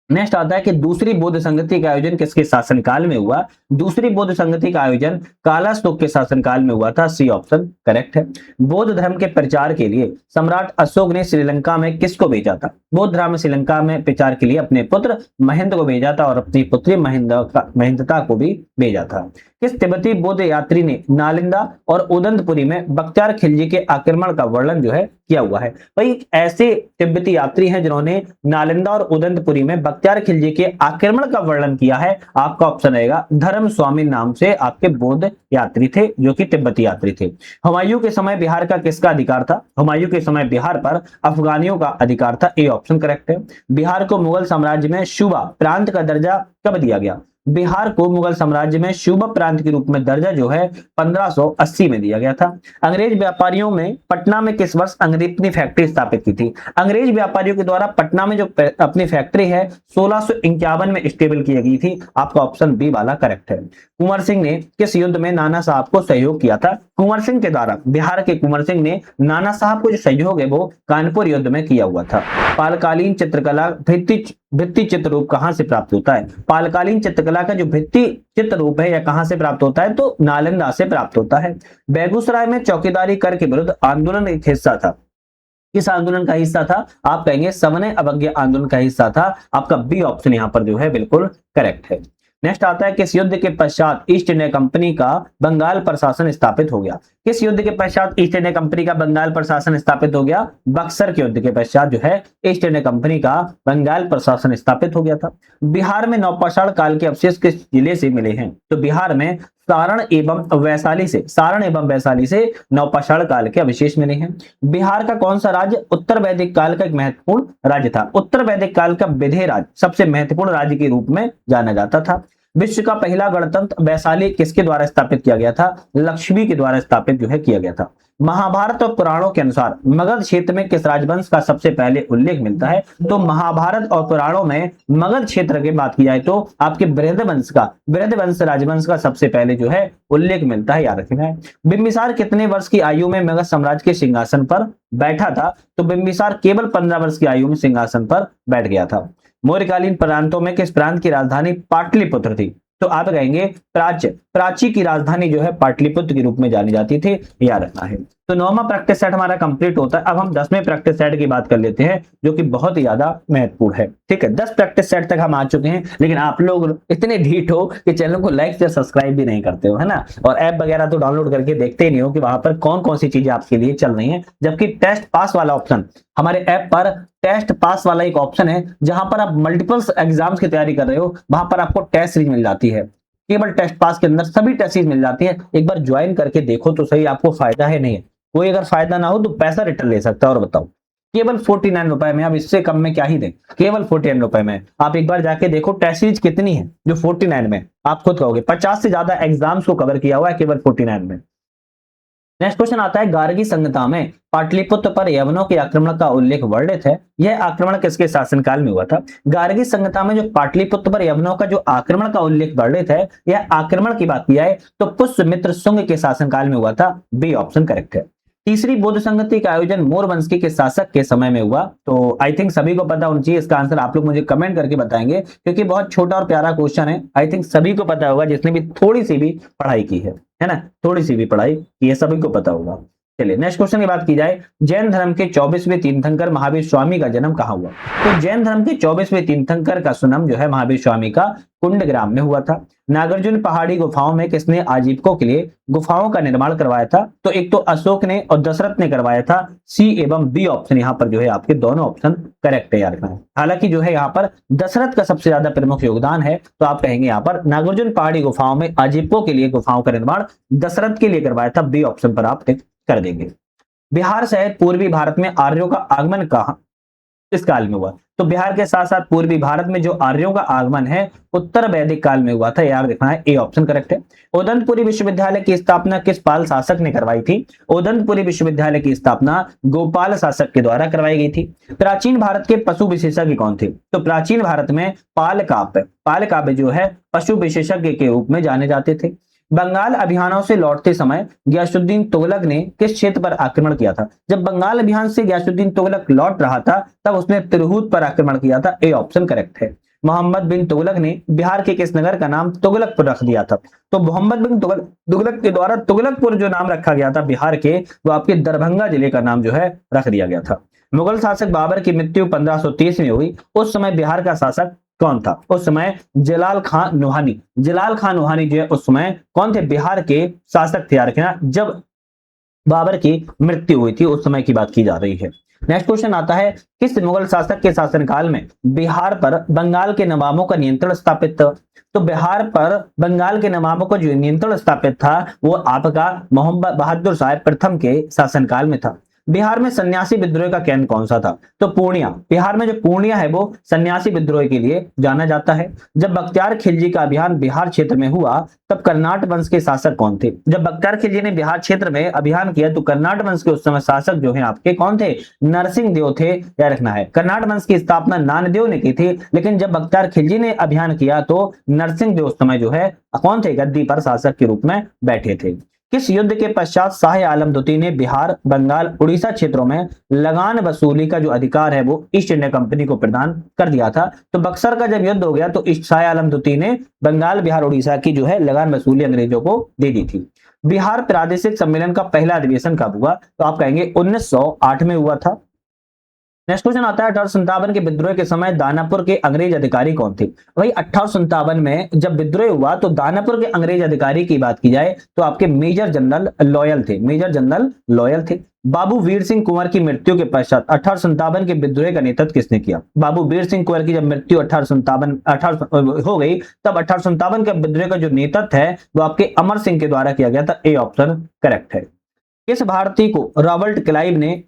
नेक्स्ट आता है कि दूसरी बौद्ध संगति का आयोजन किसके शासनकाल में हुआ? दूसरी बौद्ध संगति का आयोजन कालास्तोक के शासनकाल में हुआ था। सी ऑप्शन करेक्ट है। बौद्ध धर्म के प्रचार के लिए सम्राट अशोक ने श्रीलंका में किसको भेजा था? बौद्ध धर्म श्रीलंका में प्रचार के लिए अपने पुत्र महेंद्र को भेजा था और अपनी पुत्री महेंद्रता को भी भेजा था। किस तिब्बती बौद्ध यात्री ने नालंदा और उदंतपुरी में बख्तियार खिलजी के आक्रमण का वर्णन जो है किया हुआ है? भाई ऐसे तिब्बती यात्री हैं जिन्होंने नालंदा और उदंतपुरी में बख्तियार खिलजी के आक्रमण का वर्णन किया है। आपका ऑप्शन रहेगा धर्म स्वामी नाम से आपके बौद्ध यात्री थे, जो कि तिब्बती यात्री थे। हुमायूं के समय बिहार का किसका अधिकार था? हुमायूं के समय बिहार पर अफगानियों का अधिकार था। ए ऑप्शन करेक्ट है। बिहार को मुगल साम्राज्य में सूबा प्रांत का दर्जा कब दिया गया? बिहार को मुगल साम्राज्य में सूबा प्रांत के रूप में दर्जा जो है 1580 में दिया गया था। अंग्रेज व्यापारियों में पटना में किस वर्ष अपनी फैक्ट्री स्थापित की थी? अंग्रेज व्यापारियों के द्वारा पटना में जो अपनी फैक्ट्री है 1651 में स्टेबल की गई थी। आपका ऑप्शन बी वाला करेक्ट है। कुंवर सिंह ने किस युद्ध में नाना साहब को सहयोग किया था? कुंवर सिंह के द्वारा, बिहार के कुंवर सिंह ने नाना साहब को जो सहयोग है वो कानपुर युद्ध में किया हुआ था। पालकालीन चित्रकला भित्ति चित्र रूप कहां से प्राप्त होता है? पालकालीन चित्रकला का जो भित्ति चित्र रूप है यह कहां से प्राप्त होता है? तो नालंदा से प्राप्त होता है। बेगूसराय में चौकीदारी कर के विरुद्ध आंदोलन एक हिस्सा था। किस आंदोलन का हिस्सा था? आप कहेंगे सविनय अवज्ञा आंदोलन का हिस्सा था। आपका बी ऑप्शन यहाँ पर जो है बिल्कुल करेक्ट है। नेक्स्ट आता है, किस युद्ध के पश्चात ईस्ट इंडिया कंपनी का बंगाल पर शासन स्थापित हो गया? किस युद्ध के पश्चात ईस्ट इंडिया कंपनी का बंगाल पर शासन स्थापित हो गया? बक्सर के युद्ध के पश्चात जो है ईस्ट इंडिया कंपनी का बंगाल पर शासन स्थापित हो गया था। बिहार में नौपाषाण काल के अवशेष किस जिले से मिले हैं? तो बिहार में सारण एवं वैशाली से नौपाषाण काल के अवशेष मिले हैं। बिहार का कौन सा राज्य उत्तर वैदिक काल का एक महत्वपूर्ण राज्य था? उत्तर वैदिक काल का विदेह राज्य सबसे महत्वपूर्ण राज्य के रूप में जाना जाता था। विश्व का पहला गणतंत्र वैशाली किसके द्वारा स्थापित किया गया था? लक्ष्मी के द्वारा स्थापित जो है किया गया था। महाभारत और पुराणों के अनुसार मगध क्षेत्र में किस राजवंश का सबसे पहले उल्लेख मिलता है? तो महाभारत और पुराणों में मगध क्षेत्र की बात की जाए तो आपके बृहदवंश राजवंश का सबसे पहले जो है उल्लेख मिलता है, याद रखना है। बिंबिसार कितने वर्ष की आयु में मगध साम्राज्य के सिंहासन पर बैठा था? तो बिंबिसार केवल 15 वर्ष की आयु में सिंहासन पर बैठ गया था। मौर्यकालीन प्रांतों में किस प्रांत की राजधानी पाटलिपुत्र थी? तो आप कहेंगे प्राची की राजधानी जो है पाटलिपुत्र के रूप में जानी जाती थी, याद रखना है। तो 9वां प्रैक्टिस सेट हमारा कंप्लीट होता है। अब हम 10वें प्रैक्टिस सेट की बात कर लेते हैं जो कि बहुत ही ज्यादा महत्वपूर्ण है। ठीक है, 10 प्रैक्टिस सेट तक हम आ चुके हैं, लेकिन आप लोग इतने ढीठ हो कि चैनल को लाइक या सब्सक्राइब भी नहीं करते हो, है ना। और ऐप वगैरह तो डाउनलोड करके देखते ही नहीं हो कि वहां पर कौन कौन सी चीजें आपके लिए चल रही है। जबकि टेस्ट पास वाला ऑप्शन, हमारे ऐप पर टेस्ट पास वाला एक ऑप्शन है जहां पर आप मल्टीपल एग्जाम्स की तैयारी कर रहे हो, वहां पर आपको टेस्ट सीरीज मिल जाती है। केवल टेस्ट पास के अंदर सभी टेस्ट सीरीज मिल जाती है। एक बार ज्वाइन करके देखो तो सही, आपको फायदा है नहीं है। कोई अगर फायदा ना हो तो पैसा रिटर्न ले सकता है। और बताओ, केवल 49 रुपए में, आप इससे कम में क्या ही दें, केवल 49 रुपए में आप एक बार जाके देखो टेस्ट सीरीज कितनी है जो 49 में, आप खुद कहोगे 50 से ज्यादा एग्जाम्स को कवर किया हुआ है केवल 49 में। नेक्स्ट क्वेश्चन आता है, गार्गी संहिता में पाटलिपुत्र पर यवनों के आक्रमण का उल्लेख वर्णित है। यह आक्रमण किसके शासनकाल में हुआ था? गार्गी संहिता में जो पाटलिपुत्र पर यवनों का जो आक्रमण का उल्लेख वर्णित है, यह आक्रमण की बात की जाए तो पुष्यमित्र शुंग के शासनकाल में हुआ था। बी ऑप्शन करेक्ट है। तीसरी बौद्ध संगति का आयोजन मोर वंश के शासक के समय में हुआ। तो आई थिंक सभी को पता होना चाहिए। इसका आंसर आप लोग मुझे कमेंट करके बताएंगे, क्योंकि बहुत छोटा और प्यारा क्वेश्चन है। आई थिंक सभी को पता होगा जिसने भी थोड़ी सी भी पढ़ाई की है ना, थोड़ी सी भी पढ़ाई की है, सभी को पता होगा। चलिए नेक्स्ट क्वेश्चन की बात की जाए, जैन धर्म के 24वें तीर्थंकर महावीर स्वामी का जन्म कहाँ हुआ? तो जैन धर्म के 24वें तीर्थंकर का जन्म जो है महावीर स्वामी का कुंडग्राम में हुआ था। नागार्जुन पहाड़ी गुफाओं में किसने आजीविकों के लिए गुफाओं का निर्माण करवाया था? तो एक तो अशोक ने और दशरथ ने करवाया था। सी एवं बी ऑप्शन यहाँ पर जो है आपके दोनों ऑप्शन करेक्ट है, याद रखना है। हालांकि जो है यहाँ पर दशरथ का सबसे ज्यादा प्रमुख योगदान है, तो आप कहेंगे यहाँ पर नागार्जुन पहाड़ी गुफाओं में आजीविकों के लिए गुफाओं का निर्माण दशरथ के लिए करवाया था। बी ऑप्शन पर आप टिक कर देंगे। बिहार सहित पूर्वी भारत में आर्यों का आगमन कहाँ इस काल में हुआ? तो बिहार के साथ साथ पूर्वी भारत में जो आर्यों का आगमन है उत्तर वैदिक काल में हुआ था, याद रखना है। ए ऑप्शन करेक्ट है। उदंतपुरी विश्वविद्यालय की स्थापना किस पाल शासक ने करवाई थी? उदंतपुरी विश्वविद्यालय की स्थापना गोपाल शासक के द्वारा करवाई गई थी। प्राचीन भारत के पशु विशेषज्ञ कौन थे? तो प्राचीन भारत में पालकाव्य जो है पशु विशेषज्ञ के रूप में जाने जाते थे। बंगाल अभियानों से लौटते समय गयासुद्दीन तुगलक ने किस क्षेत्र पर आक्रमण किया था? जब बंगाल अभियान से गयासुद्दीन तुगलक लौट रहा था तब उसने तिरहुत पर आक्रमण किया था। ए ऑप्शन करेक्ट है। मोहम्मद बिन तुगलक ने बिहार के किस नगर का नाम तुगलकपुर रख दिया था? तो मोहम्मद बिन तुगलक के द्वारा तुगलकपुर जो नाम रखा गया था बिहार के, वो आपके दरभंगा जिले का नाम जो है रख दिया गया था। मुगल शासक बाबर की मृत्यु 1530 में हुई। उस समय बिहार का शासक कौन था? उस समय जलाल खान नोहानी जो है उस समय कौन थे? बिहार के शासक थे, याद रखना। जब बाबर की मृत्यु हुई थी उस समय की बात की जा रही है। नेक्स्ट क्वेश्चन आता है, किस मुगल शासक के शासनकाल में बिहार पर बंगाल के नवाबों का नियंत्रण स्थापित था? तो बिहार पर बंगाल के नवाबों का जो नियंत्रण स्थापित था वो आपका मोहम्मद बहादुर साहब प्रथम के शासनकाल में था। बिहार में सन्यासी विद्रोह का केंद्र कौन सा था? तो पूर्णिया। बिहार में जो पूर्णिया है वो सन्यासी विद्रोह के लिए जाना जाता है। जब बख्तियार खिलजी का अभियान बिहार क्षेत्र में हुआ तब कर्नाट वंश के शासक कौन थे? जब बख्तियार खिलजी ने बिहार क्षेत्र में अभियान किया तो कर्नाट वंश के उस समय शासक जो है आपके कौन थे? नरसिंह देव थे, याद रखना है। कर्नाट वंश की स्थापना नानदेव ने की थी, लेकिन जब बख्तियार खिलजी ने अभियान किया तो नरसिंह देव उस समय जो है कौन थे? गद्दी पर शासक के रूप में बैठे थे। किस युद्ध के पश्चात शाह आलम द्वितीय ने बिहार, बंगाल, उड़ीसा क्षेत्रों में लगान वसूली का जो अधिकार है वो ईस्ट इंडिया कंपनी को प्रदान कर दिया था? तो बक्सर का जब युद्ध हो गया तो शाह आलम द्वितीय ने बंगाल, बिहार, उड़ीसा की जो है लगान वसूली अंग्रेजों को दे दी थी। बिहार प्रादेशिक सम्मेलन का पहला अधिवेशन कब हुआ? तो आप कहेंगे 1908 में हुआ था। नेक्स्ट क्वेश्चन आता है 1857 के विद्रोह के समय दानापुर के अंग्रेज अधिकारी कौन थे? वही 1857 में जब विद्रोह हुआ तो दानापुर के अंग्रेज अधिकारी की बात की जाए तो आपके मेजर जनरल लॉयल थे। मेजर जनरल लॉयल थे। बाबू वीर सिंह कुंवर की मृत्यु के पश्चात 1857 के विद्रोह का नेतृत्व किसने किया? बाबू वीर सिंह कुंवर की जब मृत्यु 1857 हो गई तब 1857 के विद्रोह का जो नेतृत्व है वो आपके अमर सिंह के द्वारा किया गया था। ए ऑप्शन करेक्ट है। किस भारतीय को रॉबर्ट क्लाइव ने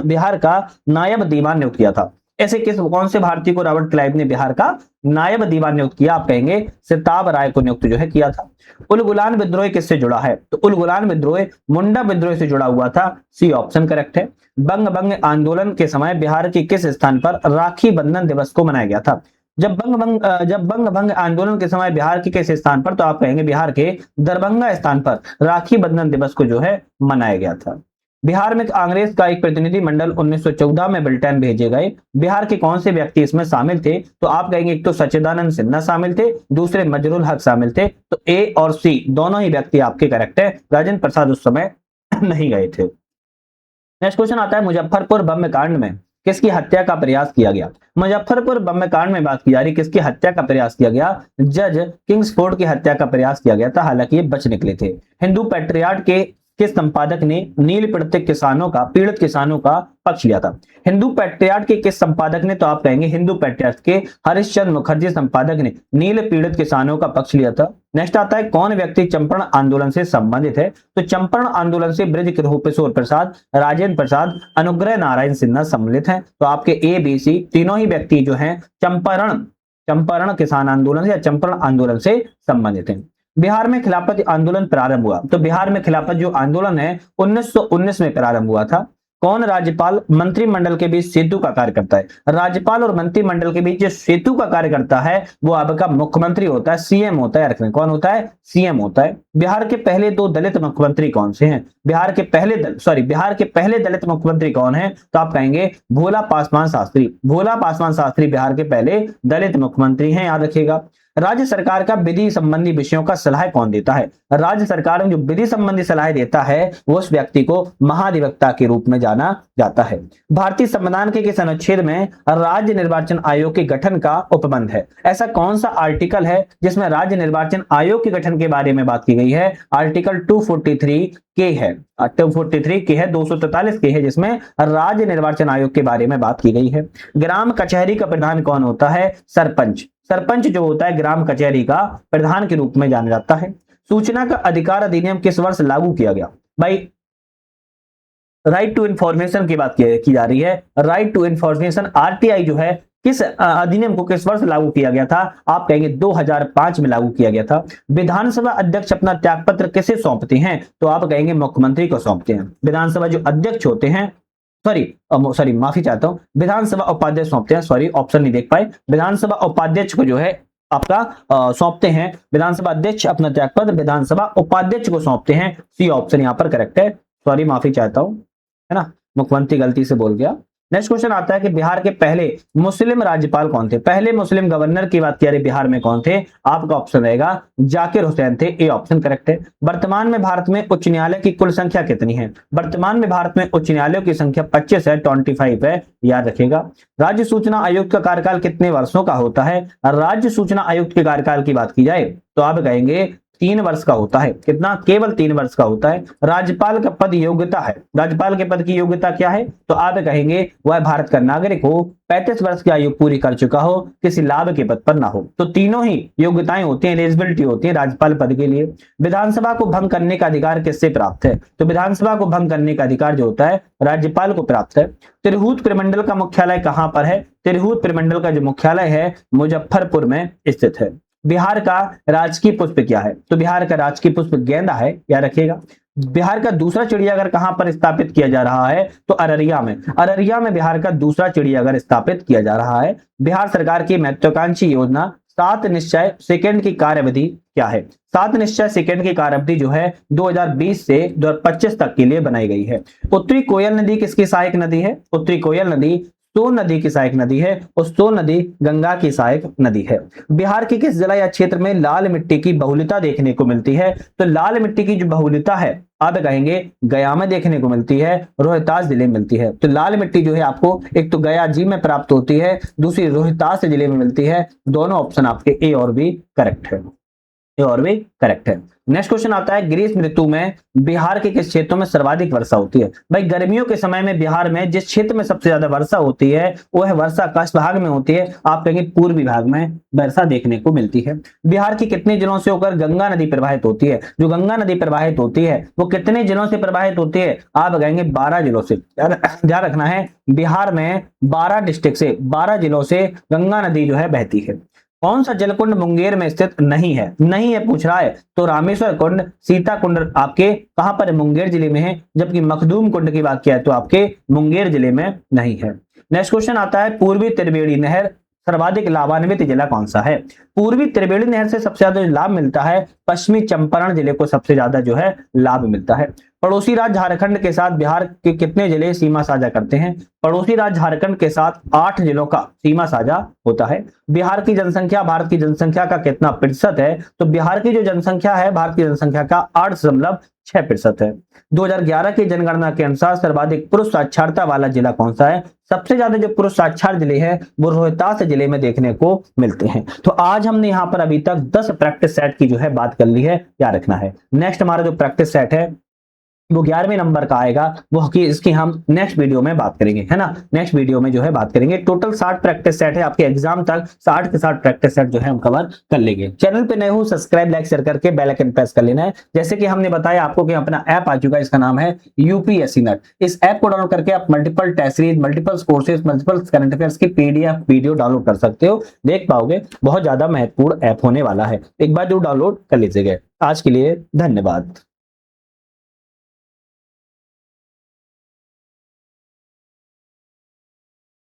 बिहार का नायब दीवान नियुक्त किया था? ऐसे कौन से भारतीय को रॉबर्ट क्लाइव ने बिहार का नायब दीवान नियुक्त किया? आप कहेंगे सिताब राय को नियुक्त जो है किया था। उलगुलान विद्रोह किससे जुड़ा है? तो उलगुलान विद्रोह मुंडा विद्रोह से जुड़ा हुआ था। सी ऑप्शन करेक्ट है। बंग आंदोलन के समय बिहार के किस स्थान पर राखी बंधन दिवस को मनाया गया था? जब बंग आंदोलन के समय बिहार के किस स्थान पर? तो आप कहेंगे बिहार के दरभंगा स्थान पर राखी बंधन दिवस को जो है मनाया गया था। बिहार में कांग्रेस का एक प्रतिनिधि मंडल 1914 में बुलेटिन भेजे गए। बिहार के कौन से व्यक्ति इसमें शामिल थे? तो आप कहेंगे एक तो सच्चिदानंद सिन्हा शामिल थे, दूसरे मजरुल हक शामिल थे। तो ए और सी दोनों ही व्यक्ति आपके करेक्ट है। राजेंद्र प्रसाद उस समय नहीं गए थे। नेक्स्ट क्वेश्चन आता है मुजफ्फरपुर बम कांड में किसकी हत्या का प्रयास किया गया? मुजफ्फरपुर बम कांड में बात की जा रही, किसकी हत्या का प्रयास किया गया? जज किंग्सफोर्ड की हत्या का प्रयास किया गया था, हालांकि ये बच निकले थे। हिंदू पैट्रियाट के किस संपादक ने नील पीड़ित किसानों का पक्ष लिया था? हिंदू पैट्रियाट के किस संपादक ने? तो आप कहेंगे हिंदू पैट्रियाट के हरिश्चंद्र मुखर्जी संपादक ने नील पीड़ित किसानों का पक्ष लिया था। नेक्स्ट आता है कौन व्यक्ति चंपारण आंदोलन से संबंधित है? तो चंपारण आंदोलन से बृज किशोर प्रसाद, राजेंद्र प्रसाद, अनुग्रह नारायण सिन्हा सम्मिलित हैं। तो आपके ए बी सी तीनों ही व्यक्ति जो हैं चंपारण किसान आंदोलन या चंपारण आंदोलन से संबंधित हैं। बिहार में खिलाफत आंदोलन प्रारंभ हुआ, तो बिहार में खिलाफत जो आंदोलन है 1919 में प्रारंभ हुआ था। कौन राज्यपाल मंत्रिमंडल के बीच सेतु का कार्य करता है? राज्यपाल और मंत्रिमंडल के बीच जो सेतु का कार्य करता है वो आपका मुख्यमंत्री होता है, सीएम होता है। कौन होता है? सीएम होता है। बिहार के पहले दो दलित मुख्यमंत्री कौन से हैं? बिहार के पहले दलित मुख्यमंत्री कौन है? तो आप कहेंगे भोला पासवान शास्त्री। भोला पासवान शास्त्री बिहार के पहले दलित मुख्यमंत्री हैं, याद रखिएगा। राज्य सरकार का विधि संबंधी विषयों का सलाह कौन देता है? राज्य सरकार में जो विधि संबंधी सलाह देता है वो उस व्यक्ति को महाधिवक्ता के रूप में जाना जाता है। भारतीय संविधान के किस अनुच्छेद में राज्य निर्वाचन आयोग के गठन का उपबंध है? ऐसा कौन सा आर्टिकल है जिसमें राज्य निर्वाचन आयोग के गठन के बारे में बात की गई है? आर्टिकल 243 के है, 243 के है, 243 के है, जिसमें राज्य निर्वाचन आयोग के बारे में बात की गई है। ग्राम कचहरी का प्रधान कौन होता है? सरपंच। सरपंच जो होता है ग्राम कचहरी का प्रधान के रूप में जाना जाता है। सूचना का अधिकार अधिनियम किस वर्ष लागू किया गया? भाई राइट टू इंफॉर्मेशन की बात की जा रही है। राइट टू इंफॉर्मेशन आरटीआई जो है किस अधिनियम को किस वर्ष लागू किया गया था? आप कहेंगे 2005 में लागू किया गया था। विधानसभा अध्यक्ष अपना त्यागपत्र किसे सौंपते हैं? तो आप कहेंगे मुख्यमंत्री को सौंपते हैं। विधानसभा जो अध्यक्ष होते हैं, सॉरी माफी चाहता हूं, विधानसभा उपाध्यक्ष सौंपते हैं, सॉरी ऑप्शन नहीं देख पाए। विधानसभा उपाध्यक्ष को जो है आपका सौंपते हैं। विधानसभा अध्यक्ष अपना त्यागपत्र विधानसभा उपाध्यक्ष को सौंपते हैं। सी ऑप्शन यहां पर करेक्ट है। सॉरी माफी चाहता हूं, है ना, मुख्यमंत्री गलती से बोल गया। नेक्स्ट क्वेश्चन आता है कि बिहार के पहले मुस्लिम राज्यपाल कौन थे? पहले मुस्लिम गवर्नर की बात की बिहार में कौन थे? आपका ऑप्शन रहेगा जाकिर हुसैन थे। ए ऑप्शन करेक्ट है। वर्तमान में भारत में उच्च न्यायालय की कुल संख्या कितनी है? वर्तमान में भारत में उच्च न्यायालयों की संख्या 25 है, 25 है, याद रखिएगा। राज्य सूचना आयुक्त का कार्यकाल कितने वर्षों का होता है? राज्य सूचना आयुक्त के कार्यकाल की बात की जाए तो आप कहेंगे 3 वर्ष का होता है। कितना? केवल 3 वर्ष का होता है। राज्यपाल का पद योग्यता है, राज्यपाल के पद की योग्यता क्या है? तो आप कहेंगे वह भारत का नागरिक हो, 35 वर्ष की आयु पूरी कर चुका हो, किसी लाभ के पद पर ना हो। तो तीनों ही योग्यताएं होती हैं, एलिजिबिलिटी होती है राज्यपाल पद के लिए। विधानसभा को भंग करने का अधिकार किससे प्राप्त है? तो विधानसभा को भंग करने का अधिकार जो होता है राज्यपाल को प्राप्त है। तिरहुत प्रमंडल का मुख्यालय कहां पर है? तिरहुत प्रमंडल का जो मुख्यालय है मुजफ्फरपुर में स्थित है। बिहार का राजकीय पुष्प क्या है? तो बिहार का राजकीय पुष्प गेंदा है, याद रखिएगा। बिहार का दूसरा चिड़ियाघर कहां पर स्थापित किया जा रहा है? तो अररिया में। अररिया में बिहार का दूसरा चिड़ियाघर स्थापित किया जा रहा है। बिहार सरकार की महत्वाकांक्षी योजना सात निश्चय सेकंड की कार्यावधि क्या है? सात निश्चय सेकंड की कार्यावधि जो है 2020 से 2025 तक के लिए बनाई गई है। उत्तरी कोयल नदी किसकी सहायक नदी है? उत्तरी कोयल नदी सोन नदी की सहायक नदी है और सोन नदी गंगा की सहायक नदी है। बिहार के किस जिला या क्षेत्र में लाल मिट्टी की बहुलता देखने को मिलती है? तो लाल मिट्टी की जो बहुलता है आप कहेंगे गया में देखने को मिलती है, रोहतास जिले में मिलती है। तो लाल मिट्टी जो है आपको एक तो गया जी में प्राप्त होती है, दूसरी रोहतास जिले में मिलती है। दोनों ऑप्शन आपके ए और बी करेक्ट है, ए और बी करेक्ट है। नेक्स्ट क्वेश्चन आता है ग्रीष्म ऋतु में बिहार के किस क्षेत्रों में सर्वाधिक वर्षा होती है? भाई गर्मियों के समय में बिहार में जिस क्षेत्र में सबसे ज्यादा वर्षा होती है वो है वर्षा किस भाग में होती है? आप कहेंगे पूर्वी भाग में वर्षा देखने को मिलती है। बिहार की कितने जिलों से होकर गंगा नदी प्रवाहित होती है? जो गंगा नदी प्रवाहित होती है वो कितने जिलों से प्रवाहित होती है? आप कहेंगे 12 जिलों से। ध्यान रखना है बिहार में 12 डिस्ट्रिक्ट से 12 जिलों से गंगा नदी जो है बहती है। कौन सा जलकुंड मुंगेर में स्थित नहीं है? नहीं है पूछ रहा है तो रामेश्वर कुंड, सीता कुंड आपके कहां पर है? मुंगेर जिले में है। जबकि मखदूम कुंड की बात किया है तो आपके मुंगेर जिले में नहीं है। नेक्स्ट क्वेश्चन आता है पूर्वी त्रिवेणी नहर सर्वाधिक लाभान्वित जिला कौन सा है? पूर्वी त्रिवेणी नहर से सबसे ज्यादा लाभ मिलता है पश्चिमी चंपारण जिले को सबसे ज्यादा जो है लाभ मिलता है। पड़ोसी राज्य झारखंड के साथ बिहार के कितने जिले सीमा साझा करते हैं? पड़ोसी राज्य झारखंड के साथ 8 जिलों का सीमा साझा होता है। बिहार की जनसंख्या भारत की जनसंख्या का कितना प्रतिशत है? तो बिहार की जो जनसंख्या है भारत की जनसंख्या का 8.6% है। 2011 की जनगणना के अनुसार सर्वाधिक पुरुष साक्षरता वाला जिला कौन सा है? सबसे ज्यादा जो पुरुष साक्षर जिले हैं वो रोहतास जिले में देखने को मिलते हैं। तो आज हमने यहाँ पर अभी तक 10 प्रैक्टिस सेट की जो है बात कर ली है, याद रखना है। नेक्स्ट हमारा जो प्रैक्टिस सेट है वो 11वें नंबर का आएगा, वो की इसकी हम नेक्स्ट वीडियो में बात करेंगे, है ना। नेक्स्ट वीडियो में जो है बात करेंगे। टोटल 60 प्रैक्टिस सेट है, आपके एग्जाम तक 60 के 60 प्रैक्टिस सेट जो है हम कवर कर लेंगे। चैनल पे नए हो सब्सक्राइब लाइक शेयर करके बेल आइकन प्रेस कर लेना है। जैसे कि हमने बताया आपको कि अपना ऐप आ चुका है, इसका नाम है यूपीएससी नेट। इस ऐप को डाउनलोड करके आप multiple test series, multiple courses, multiple current affairs की पीडीएफ वीडियो डाउनलोड कर सकते हो, देख पाओगे। बहुत ज्यादा महत्वपूर्ण ऐप होने वाला है, एक बार जो डाउनलोड कर लीजिएगा। आज के लिए धन्यवाद।